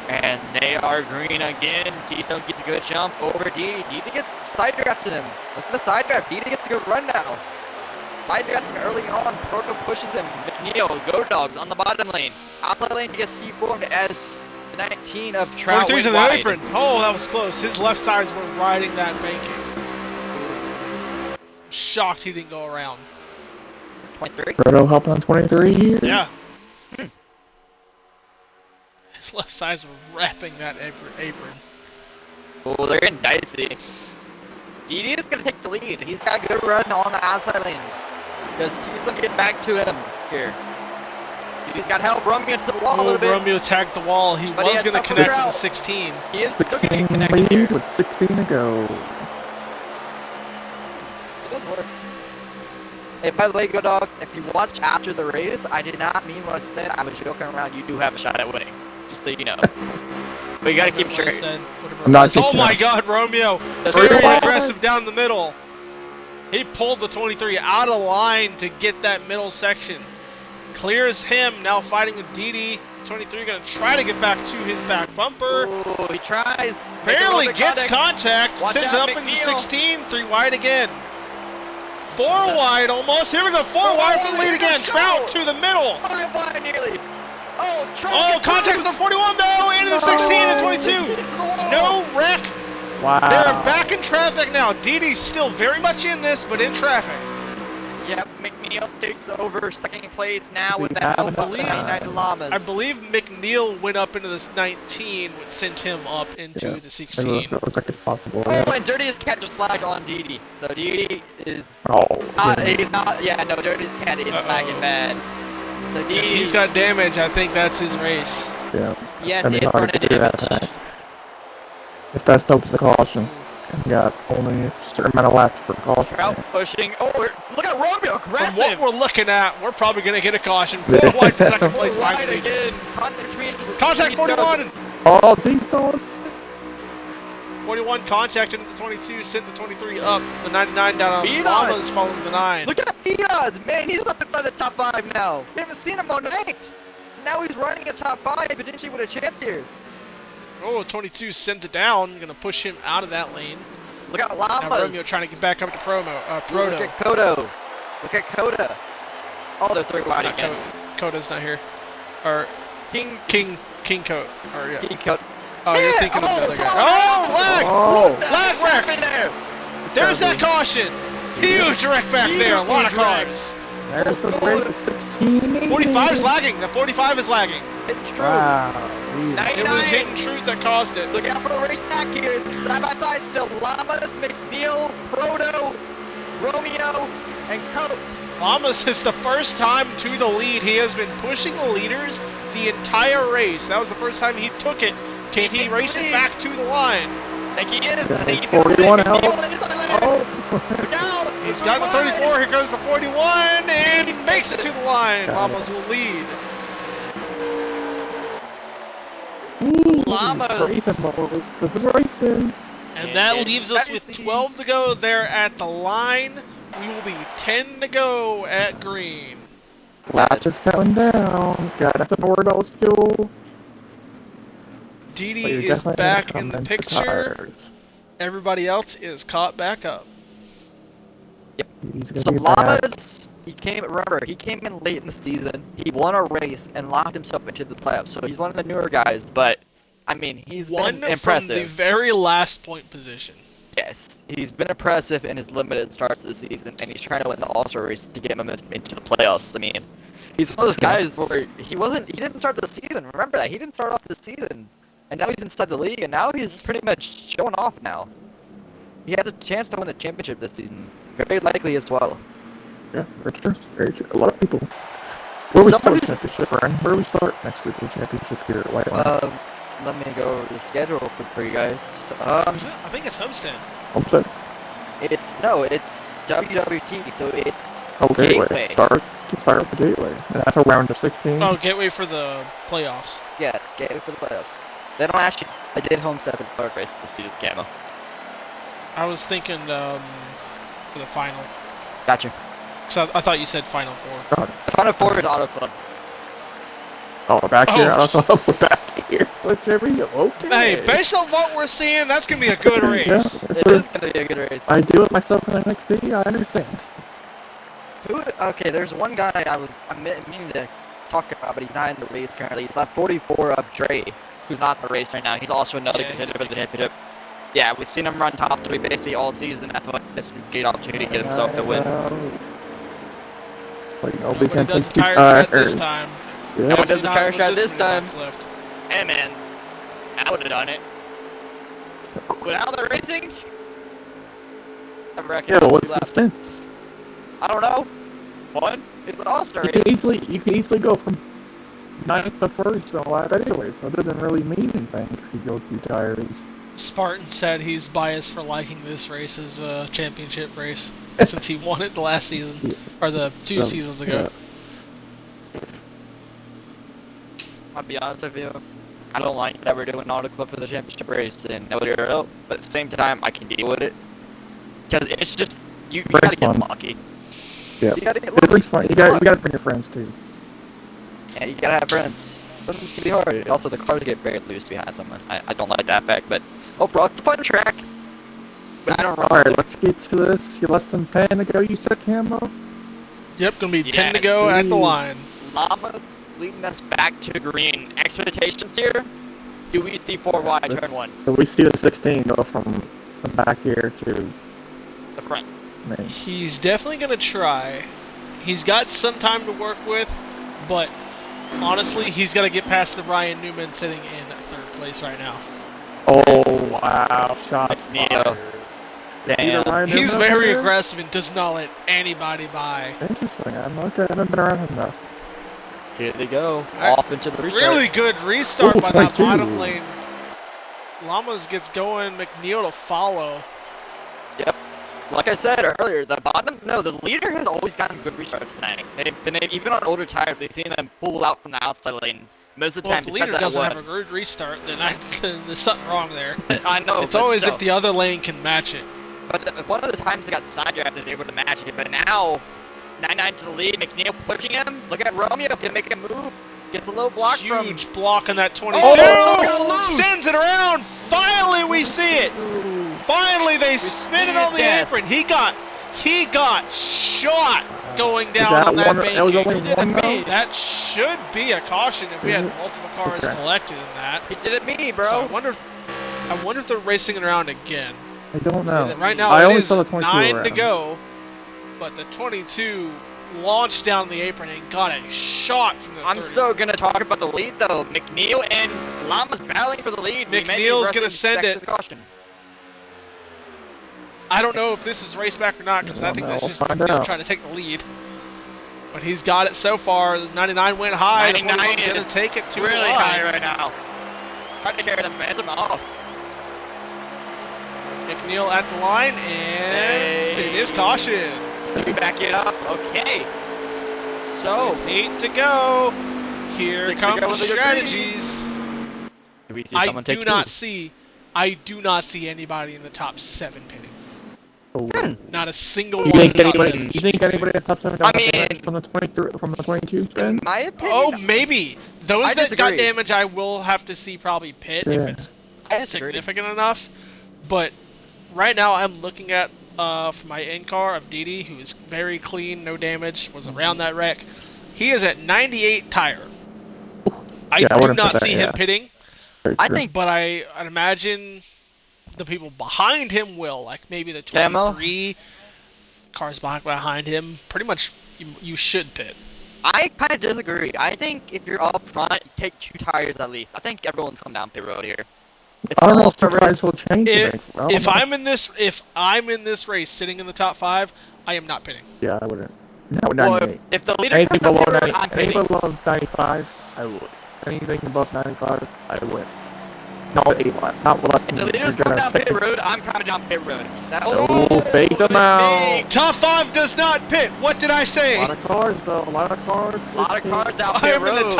And they are green again. T-Stone gets a good jump over Didi. Didi gets side draft to him. Look at the side draft. Didi gets a good run now. side drafting early on. Proto pushes him. McNeil, Go Dogs on the bottom lane. Outside lane gets deformed as 19 of Trout 23's in went the wide. apron. Oh, that was close. His left sides were riding that banking. Shocked he didn't go around. 23? Proto helping on 23 here. Yeah. His left sides were wrapping that apron. Oh, they're getting dicey. DD is going to take the lead. He's got a good run on the outside lane. Because he's going to get back to him here. DD's got help Romeo to the wall a little bit. Romeo tagged the wall. He But he was has going to tough connect to Trout. the 16. He is still going to 16 get connected here. lead with 16 to go. It doesn't work. Hey, by the way, Go Dogs, if you watch after the race, I did not mean what I said. I was joking around. You do have a shot at winning. Just so you know. But you got to keep Whatever I straight. said, whatever I'm it not was. Oh taking my that. God, Romeo! That's Very right. aggressive down the middle. He pulled the 23 out of line to get that middle section. Clears him, now fighting with DD. 23 going to try to get back to his back bumper. Ooh, he tries. Barely gets contact. Watch Sends out, up into McNeil. 16. 3 wide again. 4 wide almost. Here we go. 4 wide for the lead again. Trout to the middle. 5 wide nearly. Oh, Trout Oh, gets contact with the loose. 41 though. Into the 16 and 22. 16 to the wall. No wreck. Wow. They're back in traffic now. DD's still very much in this, but in traffic. Yep, McNeil takes over second place now with We that have help of the it. 99 Llamas. I believe McNeil went up into this 19, which sent him up into Yeah. the It 16. looks like it's possible. Oh, Yeah. and Dirty's Cat just flagged on DD. So DD is Oh, not, yeah. he's not, yeah, no, Dirty's Cat is flagging bad. So DD, If he's got damage, I think that's his race. Yeah. yes, That'd he be is hard running to do that. damage. His best hope is the caution. And you got only a certain amount of laps for caution. Trout pushing. Oh, look at Romeo, From aggressive. what we're looking at, we're probably going to get a caution. 4 wide for second place, 5 Right leaders. again. Contact 41. Oh, D-Stones. 41 contact into the 22, sent the 23 up. The 99 down on Beat Llamas odds. following the 9. Look at the odds, man. He's up inside the top 5 now. We haven't seen him all night. Now he's running a top 5, potentially with a chance here. Oh, 22 sends it down. Going to push him out of that lane. Look at Now Llamas. Romeo trying to get back up to Look Proto. at Kodo. Look at Koda. Oh, they're 3 wide Not again. Koda's not here. Or King Coat. Or yeah. King Koda. Oh, you're Yeah, thinking of the other it's guy. all Oh, lag! Oh. Lag wreck! In there. There's that caution! Huge wreck back there. A lot of Huge wreck. cars. There's a break of 16. 45 is lagging. The 45 is lagging. It's true. Wow. Nice. It was hidden truth that caused it. Look out for the race back here. It's side by side still. Llamas, McNeil, Proto, Romeo, and Coat. Llamas is the first time to the lead. He has been pushing the leaders the entire race. That was the first time he took it. Can he race it back to the line? I think he is. I Yeah, think he's gonna 41 win. help. McNeil in his lane. Oh. Look out. He's got the 34. Here goes the 41, and he makes it to the line. Llamas will lead. Llamas. Racing, boys. This is racing. And that It's leaves us with dicey. 12 to go there at the line. We will be 10 to go at green. Laps is counting down. Gotta have to worry about what's fuel. Didi But you're is definitely back gonna in the come for picture. tires. Everybody else is caught back up. He's gonna So be back. Llamas, he came in late in the season. He won a race and locked himself into the playoffs. So he's one of the newer guys, but I mean, he's One been from the impressive. very last point position. Yes, he's been impressive in his limited starts this season, and he's trying to win the All-Star race to get him into the playoffs. I mean, he's one of those guys where he didn't start the season. Remember that, he didn't start off the season, and now he's inside the league, and now he's pretty much showing off now. He has a chance to win the championship this season, very likely as well. Yeah, very true. Very true. A lot of people. Where we start Somebody- the championship, Ryan? Where we start next week with the championship here at White Line? Let me go over the schedule real quick for you guys. I think it's Homestead. Homestead? It's WWT, so it's Oh, Gateway. Gateway. Start with the Gateway. And that's a round of 16. Oh, Gateway for the playoffs. Yes, Gateway for the playoffs. They don't actually. They did Homestead for the third race this season, Camo. I was thinking for the final. Gotcha. So I thought you said Final Four. God. The final four is Auto Club. Oh, back here. Oh. I thought we're back here. Switch every. Okay. Hey, based on what we're seeing, that's going to be a good race. Yeah, It is gonna be a good race. I do it myself in NXT. I understand. Okay, there's one guy I'm meaning to talk about, but he's not in the race currently. He's at 44 of Dre, who's not in the race right now. He's also another contender for the championship. Yeah, we've seen him run top 3 basically all season. I feel like this would be an opportunity to get himself the win. Like, nobody does a tire shred this time. Yeah. No one does the tire shred this time. Left. Hey man, I would have done it. Without the racing? Yeah, but what's the sense? I don't know. One, it's an all-star race. You can easily go from 9th to 1st in a lap anyway, so it doesn't really mean anything if you go through tires. Spartan said he's biased for liking this race as a championship race since he won it the last season, or the 2 seasons ago. Yeah. I'll be honest with you, I don't like that we're doing Auto Club for the championship race in no Euro, but at the same time, I can deal with it. Because it's just, you gotta get lucky. Yeah. You gotta get lucky. Fun. You gotta bring your friends too. Yeah, you gotta have friends. Sometimes it can be hard. Also, the cars get very loose behind someone. I don't like that fact, but overall, it's a fun track. But I don't run. Alright, let's get to this. You're less than 10 to go, you said, Cambo? Yep, gonna be 10 to go at the line. Llama's leading us back to green. Expectations here? Do we see 4 wide turn 1? So we see the 16 go from the back here to the front. main. He's definitely gonna try. He's got some time to work with, but honestly, he's got to get past the Ryan Newman sitting in 3rd place right now. Oh, wow. Shots fired. Damn. He's very aggressive and does not let anybody by. Interesting. I haven't been around enough. Here they go. Off into the restart. Really good restart by that 22. bottom lane. Llamas gets going. McNeil to follow. Yep. Like I said earlier, the leader has always gotten good restarts tonight. Even on older tires, they've seen them pull out from the outside lane. Most of the time, if the leader doesn't have a good restart, then there's something wrong there. I know. It's always if the other lane can match it. But one of the times they got side drafted, they were able to match it. But now, 9-9 to the lead, McNeil pushing him. Look at Romeo, can make a move. Gets a low block Huge block on that 22. Sends it around. Finally, we see it. Finally, they spin it on the apron. He got shot going down on that main gate. That should be a caution if we had multiple cars collected in that. He did it me, bro. So I wonder if they're racing it around again. I don't know. Right now, I it only is saw the 22 9 around. to go, but the 22 launched down the apron and got a shot from the 30. I'm still going to talk about the lead, though. McNeil and Llama's battling for the lead. McNeil's going to send it. I don't know if this is race back or not, because I think that's just McNeil trying to take the lead. But he's got it so far. 99 went high. 99 is going to take it to really high right now. Trying to carry the momentum off. McNeil at the line, and it is caution. Let me back it up. Okay. So, 8 to go. Here come the strategies. Do we see someone take I do not see anybody in the top 7 pitting. Not a single You one in think the top anybody? 7. You think anybody in the top 7 got damage from the 23 from the 22 spin? In my opinion, Oh, maybe. Those that got disagree. damage, I will have to see probably pit if it's significant enough. But right now, I'm looking at for my in-car of Didi, who is very clean, no damage, was around that wreck. He is at 98 tire. I do not see him pitting. But I'd imagine the people behind him will, like maybe the 23 cars behind him. Pretty much, you should pit. I kind of disagree. I think if you're up front, take 2 tires at least. I think everyone's come down pit road here. I don't know if the tires will change. If I'm in this race, sitting in the top 5, I am not pitting. Yeah, I wouldn't. No, 98. If the leader anything comes below up 90, I'm anything pitting. below 95, I would. Anything above 95, I would. Not 8 lap, not less If than. the leaders come down pit road, I'm coming down pit road. Fake them out. Top 5 does not pit. What did I say? A lot of cars, though. A lot of cars. A lot of cars down pit road.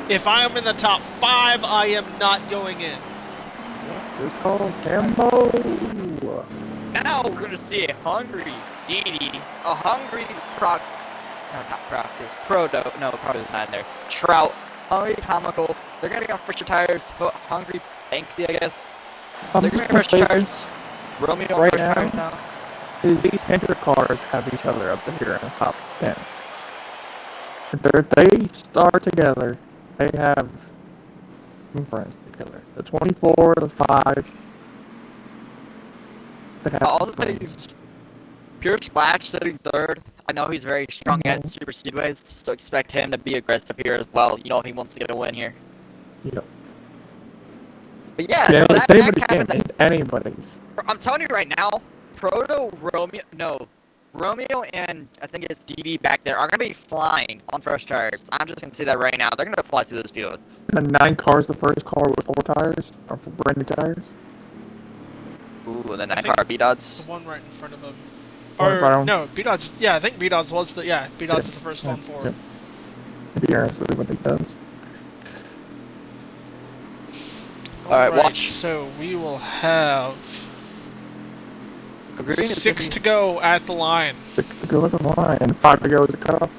If I am in the top 5, I am not going in. Good call, Cambo. Now we're going to see a hungry Didi, a hungry Proto, no, Proto's not in there. Trout, hungry Comical. They're going to go fresher tires, hungry Banksy, I guess. They're going to go fresher tires. Romeo right fresher now. tires now. is these Hendrick cars have each other up here in the top 10. If they start together, they have some friends together. The 24, the 5, they have I'll some also say friends. Pure Splash sitting third. I know he's very strong at super speedways, so expect him to be aggressive here as well. You know he wants to get a win here. Yep. But yeah, Yeah, no, it's that anybody's happened. game. It's anybody's. I'm telling you right now, Romeo and I think it's DD back there are gonna be flying on fresh tires. I'm just gonna say that right now. They're gonna fly through this field. And the 9 car's the first car with 4 tires, or 4 brand new tires. Ooh, the I 9 think car B-Dots. The one right in front of him. One in front of him? No, B-Dots. Yeah, I think B-Dots was the. Yeah, B-Dots is the first one for him. Be interested in what he does. Alright, watch. So we will have Green is 6 to go at the line. 6 to go at the line, and 5 to go is the cutoff.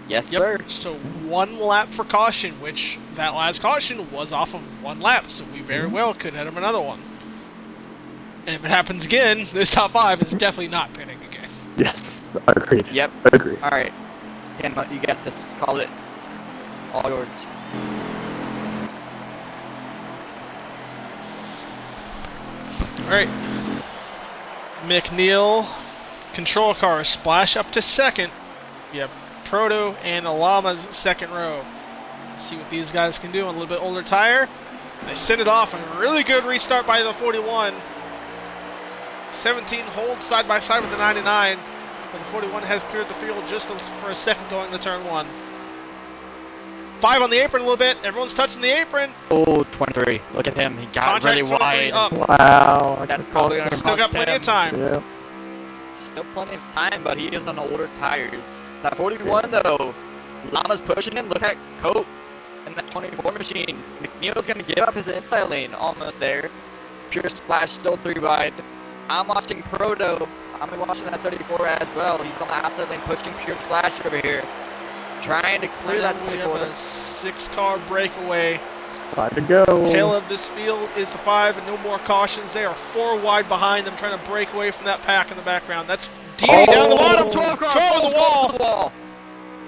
Yes, sir. So 1 lap for caution, which that last caution was off of 1 lap, so we very well could hit him another one. And if it happens again, this top 5 is definitely not pinning again. Yes, agreed. Yep. Agreed. Alright. Ken, you got this. Call it. All yours. Alright. McNeil, control car, splash up to second. You have Proto and Alama's second row. See what these guys can do on a little bit older tire. They send it off, and a really good restart by the 41. 17 holds side by side with the 99, but the 41 has cleared the field just for a second going to turn 1. 5 on the apron a little bit. Everyone's touching the apron. Oh, 23. Look at him. He got Contact really 23 wide. up. Wow. That's probably going to Still got plenty of time. Yeah. Still plenty of time, but he is on older tires. That 41, though, Llama's pushing him. Look at Coat and that 24 machine. McNeil's going to give up his inside lane. Almost there. Pure Splash still 3 wide. I'm watching Proto. I'm watching that 34 as well. He's on the outside lane pushing Pure Splash over here. Trying to clear that We have 24. a 6-car breakaway. 5 to go. Tail of this field is the 5, and no more cautions. They are 4 wide behind them, trying to break away from that pack in the background. That's DD down the bottom. 12 car 12 on the wall.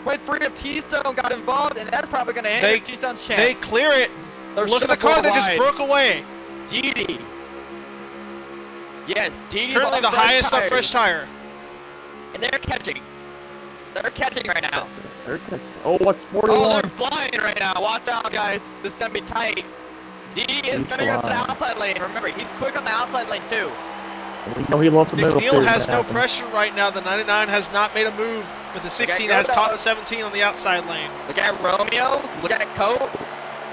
23 of T-Stone got involved, and that's probably going to end T-Stone's chance. They clear it. They're Look at the still car that wide. just broke away. DD. Yes, DD's Currently on the fresh highest on tires. fresh tire. And they're catching. They're catching right now. Oh, what's 41? Oh, they're flying right now. Watch out, guys. This is going to be tight. DD is He's going to go to the flying. outside lane. Remember, he's quick on the outside lane, too. We know he loves the middle. McNeil too, has that no happens. pressure right now. The 99 has not made a move, but the 16 has caught the 17 on the outside lane. Look at Romeo. Look at Coat.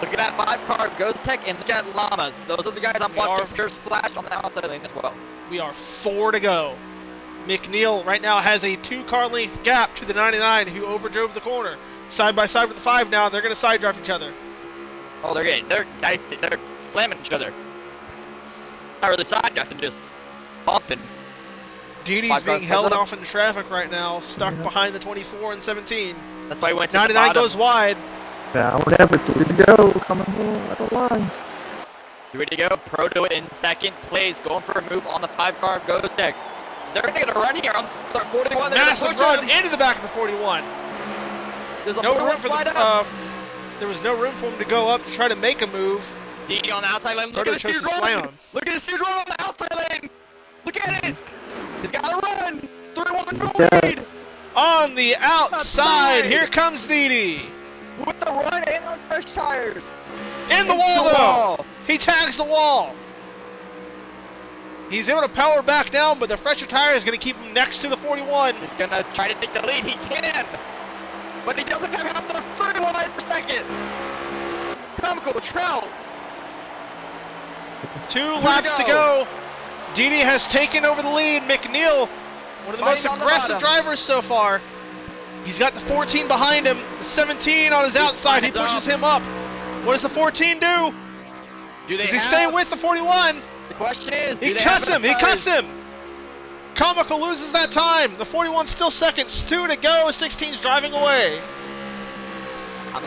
Look at that 5-car Ghost Tech, and look at Llamas. Those are the guys I'm watching Pure Splash on the outside lane as well. We are 4 to go. McNeil right now has a 2-car length gap to the 99 who overdrove the corner. Side by side with the 5 now. They're going to side drive each other. Oh, they're slamming each other. Not really side drifting, just bumping. DD's being held off in traffic right now, stuck behind the 24 and 17. That's why he went to 99 the bottom. goes wide. Now, whatever. 3 to go. Coming at the line. Ready to go. Proto in second place, going for a move on the 5-car Ghost Tech. They're going to get a run here on 41. Massive run into the back of the 41. There's a No no room for the. There was no room for him to go up to try to make a move. DD on the outside lane. Look Proto at this chose huge to run. slam him. Look at this huge run on the outside lane. Look at it. He's got to run. 3-1 for the Yeah. lead. On the outside, right. here comes DD. With the run and on fresh tires. In the Into wall, the though. wall. He tags the wall. He's able to power back down, but the fresher tire is going to keep him next to the 41. He's going to try to take the lead. He can. But he doesn't come out the 31 per second. Comical Trout. 2 laps to go. DD has taken over the lead. McNeil, one of the most Fighting on the aggressive bottom. drivers so far. He's got the 14 behind him. The 17 on his outside. He pushes him up. What does the 14 do? Does he stay with the 41? The question is, He cuts him. He cuts him. Comical loses that time. The 41's still seconds. 2 to go. 16's driving away.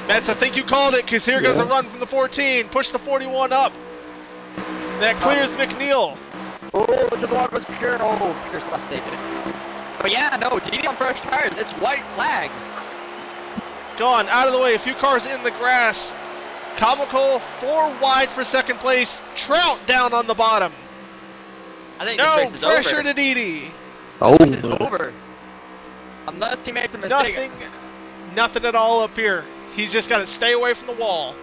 Mets, I think you called it, because here goes a run from the 14. Push the 41 up. That clears McNeil. Oh, to the water was pure. Oh, Pierce must save it. But yeah, no, DD on fresh tires. It's white flag. Gone, out of the way, a few cars in the grass. Comical, 4 wide for second place. Trout down on the bottom. I think No this race is pressure over. to Didi. This race is over. Unless he makes a mistake. Nothing at all up here. He's just got to stay away from the wall.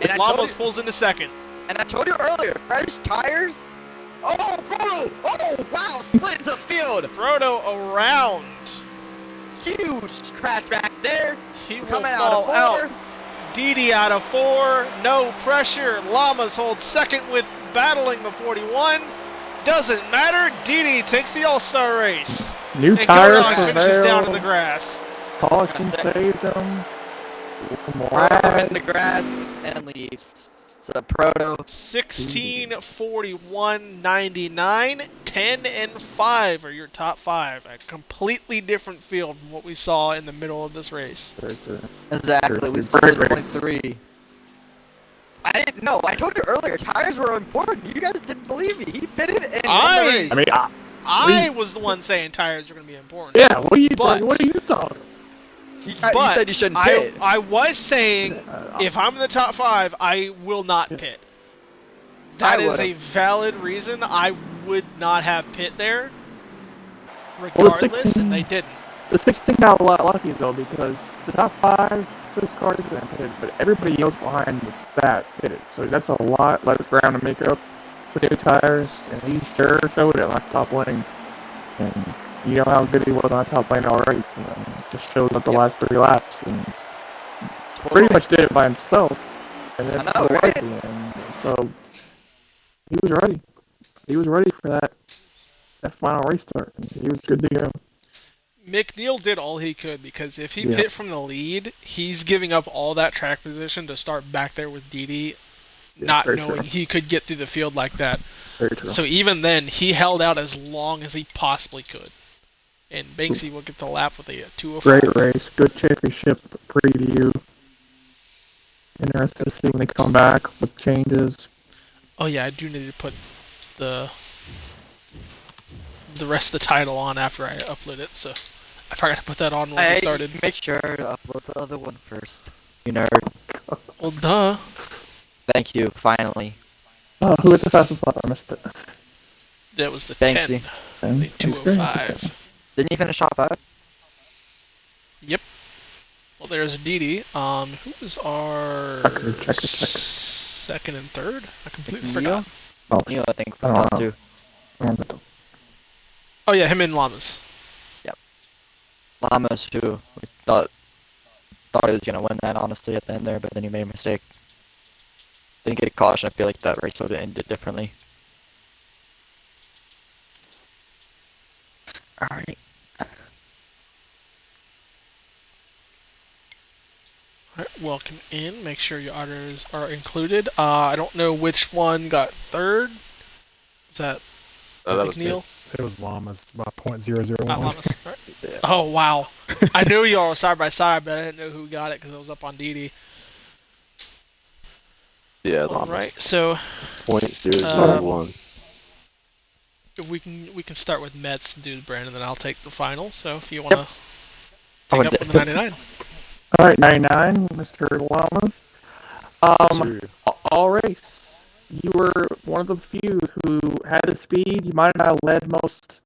And Lamos pulls into second. And I told you earlier, fresh tires. Oh, Proto! Oh, wow! Split into the field. Proto around. Huge crash back there. He will Coming fall out. Didi out of 4. No pressure. Lamas holds second with battling the 41. Doesn't matter. Didi takes the All-Star race. New And tires Godox finishes prevail. down in the grass. Caution saved them. From Proto in the grass and leaves. So Proto 16:41.99, 10 and 5 are your top 5. A completely different field from what we saw in the middle of this race. exactly. We started 23. I didn't know. I told you earlier, tires were important. You guys didn't believe me. He pitted and won the race. I mean, I was the one saying tires are going to be important. yeah. What are you But- talking? You But said you shouldn't pit. I was saying if I'm in the top 5, I will not pit. That is a valid reason. I would not have pit there, regardless, and they didn't. The 16 got a lot lucky though because the top 5, 6 cars didn't pit, but everybody else behind that pitted. So that's a lot less ground to make up with new tires, and he sure showed it on that top lane. And you know how good he was on that top lane all race, and then just shows up the last 3 laps, and pretty much did it by himself. And then I know, right? And so he was ready. He was ready for that final race start. He was good to go. McNeil did all he could because if he pit from the lead, he's giving up all that track position to start back there with Didi, not knowing he could get through the field like that. Very true. So even then, he held out as long as he possibly could. And Banksy will get the lap with a 205. Great race, good championship preview. Interested to see when they come back with changes. Oh yeah, I do need to put the rest of the title on after I upload it, so I forgot to put that on when we started. Make sure to upload the other one first. You nerd. Well, duh. Thank you, finally. Oh, who had the fastest lap? I missed it. That was the Banksy. 10. The 205. Didn't you finish top 5? Yep. Well, there's Didi. Who was our Check. second and third? I completely forgot. Oh, Neil, I think, was I don't top know. 2. I don't know. Oh yeah, him and Llamas. Lamas, who we thought he was gonna win that honestly at the end there, but then he made a mistake. Didn't get a caution. I feel like that race would have ended differently. Alright. Alright, welcome in. Make sure your orders are included. I don't know which one got third. Is that That was McNeil? It was Llamas by .001. Not Llamas, right? Oh, wow. I knew y'all were side by side, but I didn't know who got it because it was up on Didi. Yeah, Alright, so 0.001. if we can start with Mets and do the brand, and then I'll take the final. So if you want to I'm take gonna up with the 99. All right, 99, Mr. Lamas. All race. You were one of the few who had the speed. You might have led most,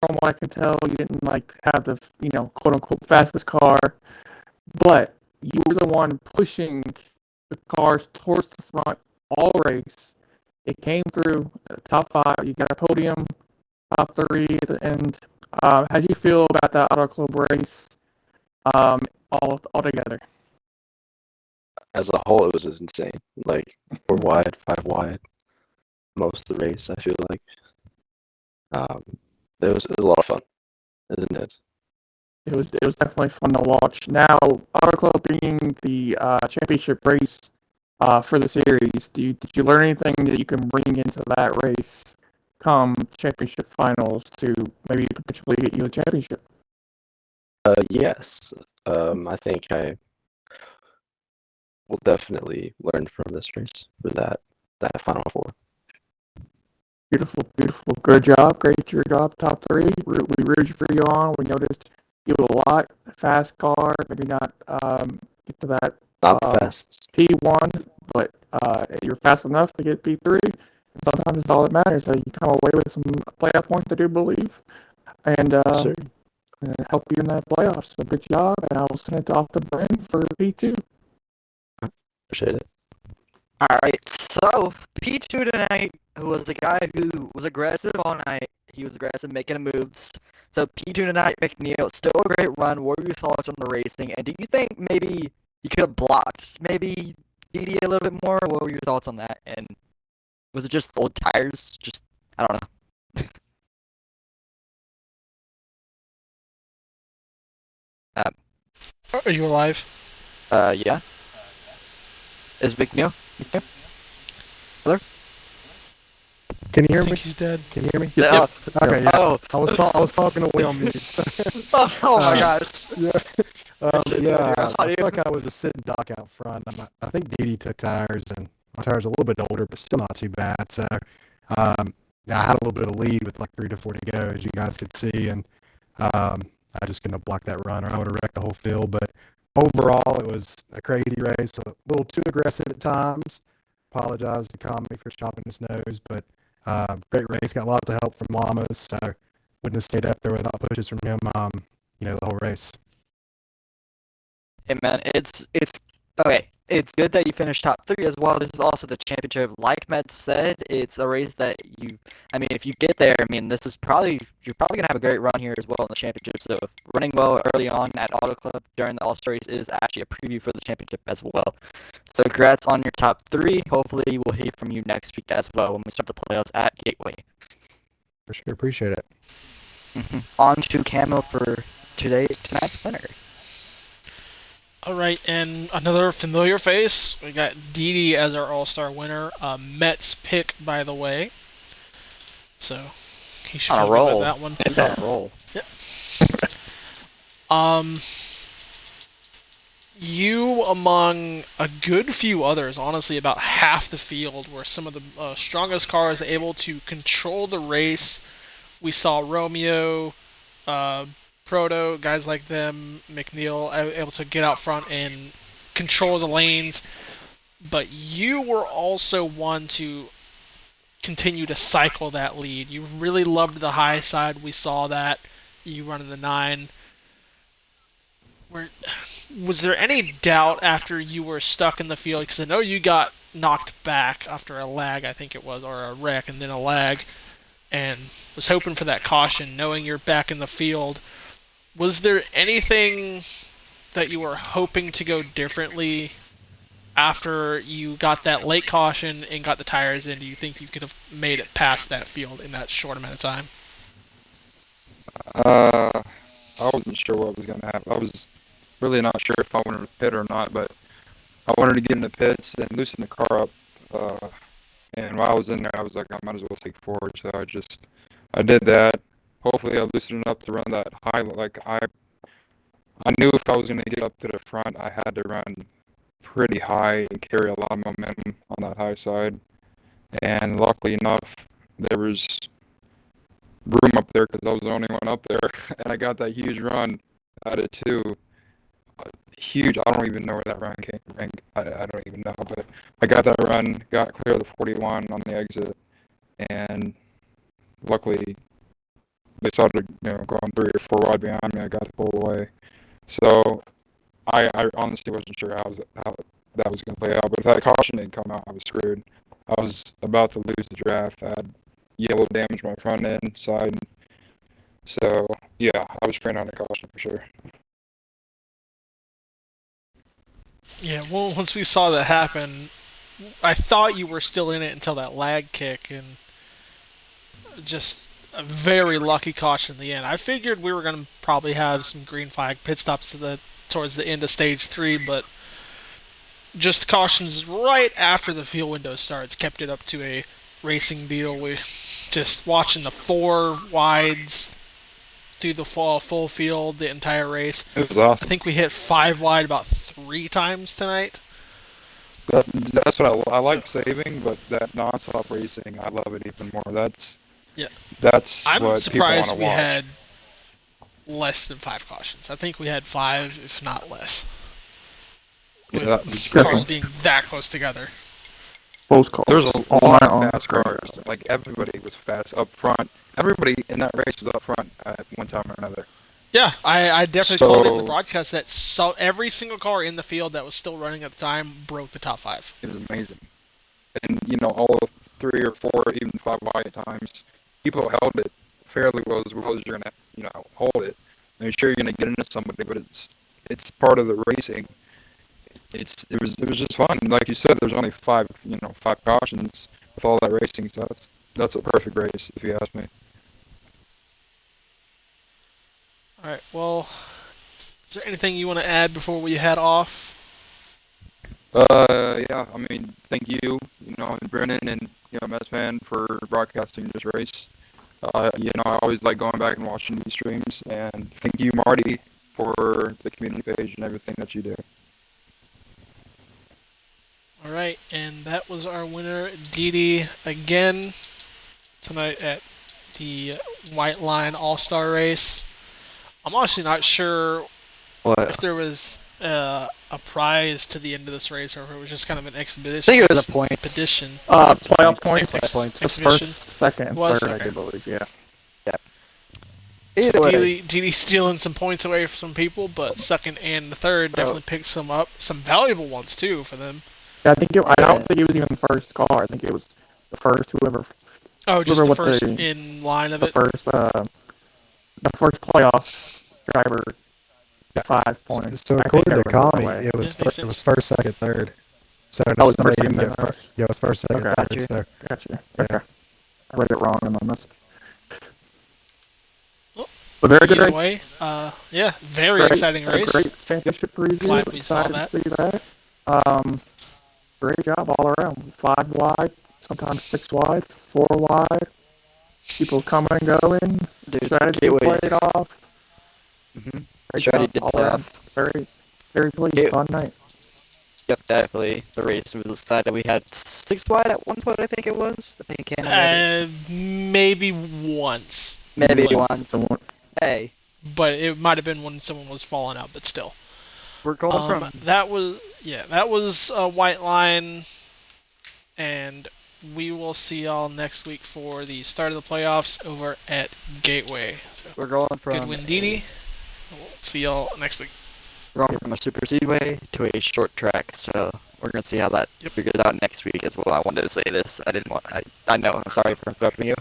from what I can tell. You didn't have the quote unquote fastest car, but you were the one pushing the cars towards the front all race. It came through top 5. You got a podium, top 3 at the end. How do you feel about that Auto Club race? All together. As a whole, it was just insane. Like 4 wide, 5 wide, most of the race. I feel like it was a lot of fun, isn't it? It was definitely fun to watch. Now, Auto Club being the championship race for the series, did you learn anything that you can bring into that race come championship finals to maybe potentially get you a championship? Yes. I think I will definitely learn from this race for that Final 4. Beautiful, beautiful. Good job. Great job. Top three. We rooted for you on. We noticed you a lot. Fast car. Maybe not get to that Not the fastest. P1, but you're fast enough to get P3. And sometimes it's all that matters. That you come away with some playoff points, I do believe, and Sure. help you in that playoffs. So good job, and I will send it off to Bryn for P2. Appreciate it. Alright, so P2 tonight was a guy who was aggressive all night. He was aggressive making moves. So P2 tonight, McNeil, still a great run. What were your thoughts on the racing? And do you think maybe you could have blocked maybe DD a little bit more? What were your thoughts on that? And was it just old tires? Just, I don't know. Are you alive? Yeah. Is McNeil? Hello? Can you I hear think me? he's dead. Can you hear me? Yep. Okay, yeah. Oh. I was talking away on mute. So, Oh my gosh. yeah. Should've Yeah. done your I audio. feel like I was a sitting duck out front. I think Dee Dee took tires, and my tires are a little bit older, but still not too bad. So, yeah, I had a little bit of lead with like 3 to 4 to go, as you guys could see, and I just couldn't have blocked that run, or I would have wrecked the whole field. But overall, it was a crazy race, a little too aggressive at times. Apologize to Comedy for chopping his nose, but great race. Got lots of help from Llamas, so wouldn't have stayed up there without pushes from him. The whole race. Hey man, it's okay. It's good that you finished top 3 as well. This is also the championship. Like Matt said, it's a race that if you get there, this is you're probably gonna have a great run here as well in the championship. So running well early on at Auto Club during the All-Star race is actually a preview for the championship as well. So congrats on your top 3. Hopefully we'll hear from you next week as well when we start the playoffs at Gateway. For sure, appreciate it. On to Camo for tonight's winner. All right, and another familiar face. We got Didi as our All-Star winner. Mets pick, by the way. So he should On a feel good roll. about that one. He's on a roll. You, among a good few others, honestly, about half the field, were some of the strongest cars able to control the race. We saw Romeo, Proto, guys like them, McNeil, able to get out front and control the lanes. But you were also one to continue to cycle that lead. You really loved the high side. We saw that. You running the 9. Was there any doubt after you were stuck in the field? Because I know you got knocked back after a lag, I think it was, or a wreck and then a lag, and was hoping for that caution, knowing you're back in the field. Was there anything that you were hoping to go differently after you got that late caution and got the tires in? Do you think you could have made it past that field in that short amount of time? I wasn't sure what was going to happen. I was really not sure if I wanted to pit or not, but I wanted to get in the pits and loosen the car up. And while I was in there, I was like, I might as well take forward. So I did that. Hopefully, I loosened it up to run that high. Like I knew if I was going to get up to the front, I had to run pretty high and carry a lot of momentum on that high side. And luckily enough, there was room up there because I was the only one up there, and I got that huge run out of 2. Huge. I don't even know where that run came from. I don't even know, but I got that run, got clear of the 41 on the exit, and luckily they started, going 3 or 4 wide behind me. I got to pull away. So I honestly wasn't sure how that was going to play out. But if that caution didn't come out, I was screwed. I was about to lose the draft. I had yellow damage my front end side. So yeah, I was spraying on a caution for sure. Yeah, well, once we saw that happen, I thought you were still in it until that lag kick, and just a very lucky caution in the end. I figured we were going to probably have some green flag pit stops towards the end of stage 3, but just cautions right after the field window starts kept it up to a racing deal. We just watching the 4 wides through the full field the entire race. It was I awesome. think we hit 5 wide about 3 times tonight. That's what I like saving, but that nonstop racing, I love it even more. Yeah. That's I'm what people want surprised to we watch. had less than 5 cautions. I think we had 5, if not less, Yeah, with that was cars great. being that close together. Close There's calls a all lot night of long. fast Great cars. job. Like everybody was fast up front. Everybody in that race was up front at one time or another. Yeah, I definitely called it in the So broadcast that every single car in the field that was still running at the time broke the top 5. it was amazing. And all of 3 or 4, even 5 wide times, people held it fairly well as you're gonna hold it. I mean, sure you're gonna get into somebody, but it's part of the racing. It was just fun. Like you said, there's only 5 cautions with all that racing. So that's a perfect race if you ask me. All right. Well, is there anything you want to add before we head off? Yeah. I mean, thank you, and Brennan and Messman for broadcasting this race. I always like going back and watching these streams, and thank you, Marty, for the community page and everything that you do. All right, and that was our winner, Didi, again tonight at the White Line All Star Race. I'm honestly not sure if What? there was a prize to the end of this race, or if it was just kind of an I exhibition. think it was a points. Expedition. Playoff Points. points. Points. Just Exhibition. first, second, and Was third, okay. I do believe. Yeah. Either way. Didi stealing some points away from some people, but second and the third definitely picked some up, some valuable ones too for them. Yeah, I don't think it was even first car. I think it was the first Oh, just whoever the with first in line of the it. first playoff driver. Yeah. 5 points. So I according think to everyone goes Connie, away. it was Yeah, makes it was sense. first, second, third. So Oh, it's somebody first, second, didn't then get first. first. Yeah, it was first, second, Okay. third. So Gotcha. Yeah. Okay. I read it wrong in the message. Well, But very good either race. way, yeah, very exciting A race. great championship preview. Glad we saw Excited that. to see that. Great job all around. 5 wide, sometimes 6 wide, 4 wide. People coming and going. Dude, Strategy Gateway. played off. Mm-hmm. Great Strategy job did all play around. off. Very, very pleased. Gateway. Fun night. Yep, definitely. The race was decided. We had 6 wide at one point, I think it was. The paint can already. Maybe once, Maybe like, once. Hey, but it might have been when someone was falling out. But still, we're going from. that was a White Line, and we will see y'all next week for the start of the playoffs over at Gateway. So, We're going from. good win, Didi. We'll see y'all next week. We're going from a super speedway to a short track, so we're gonna see how that figures out next week. As well, I wanted to say this. I didn't want. I know. I'm sorry for interrupting you.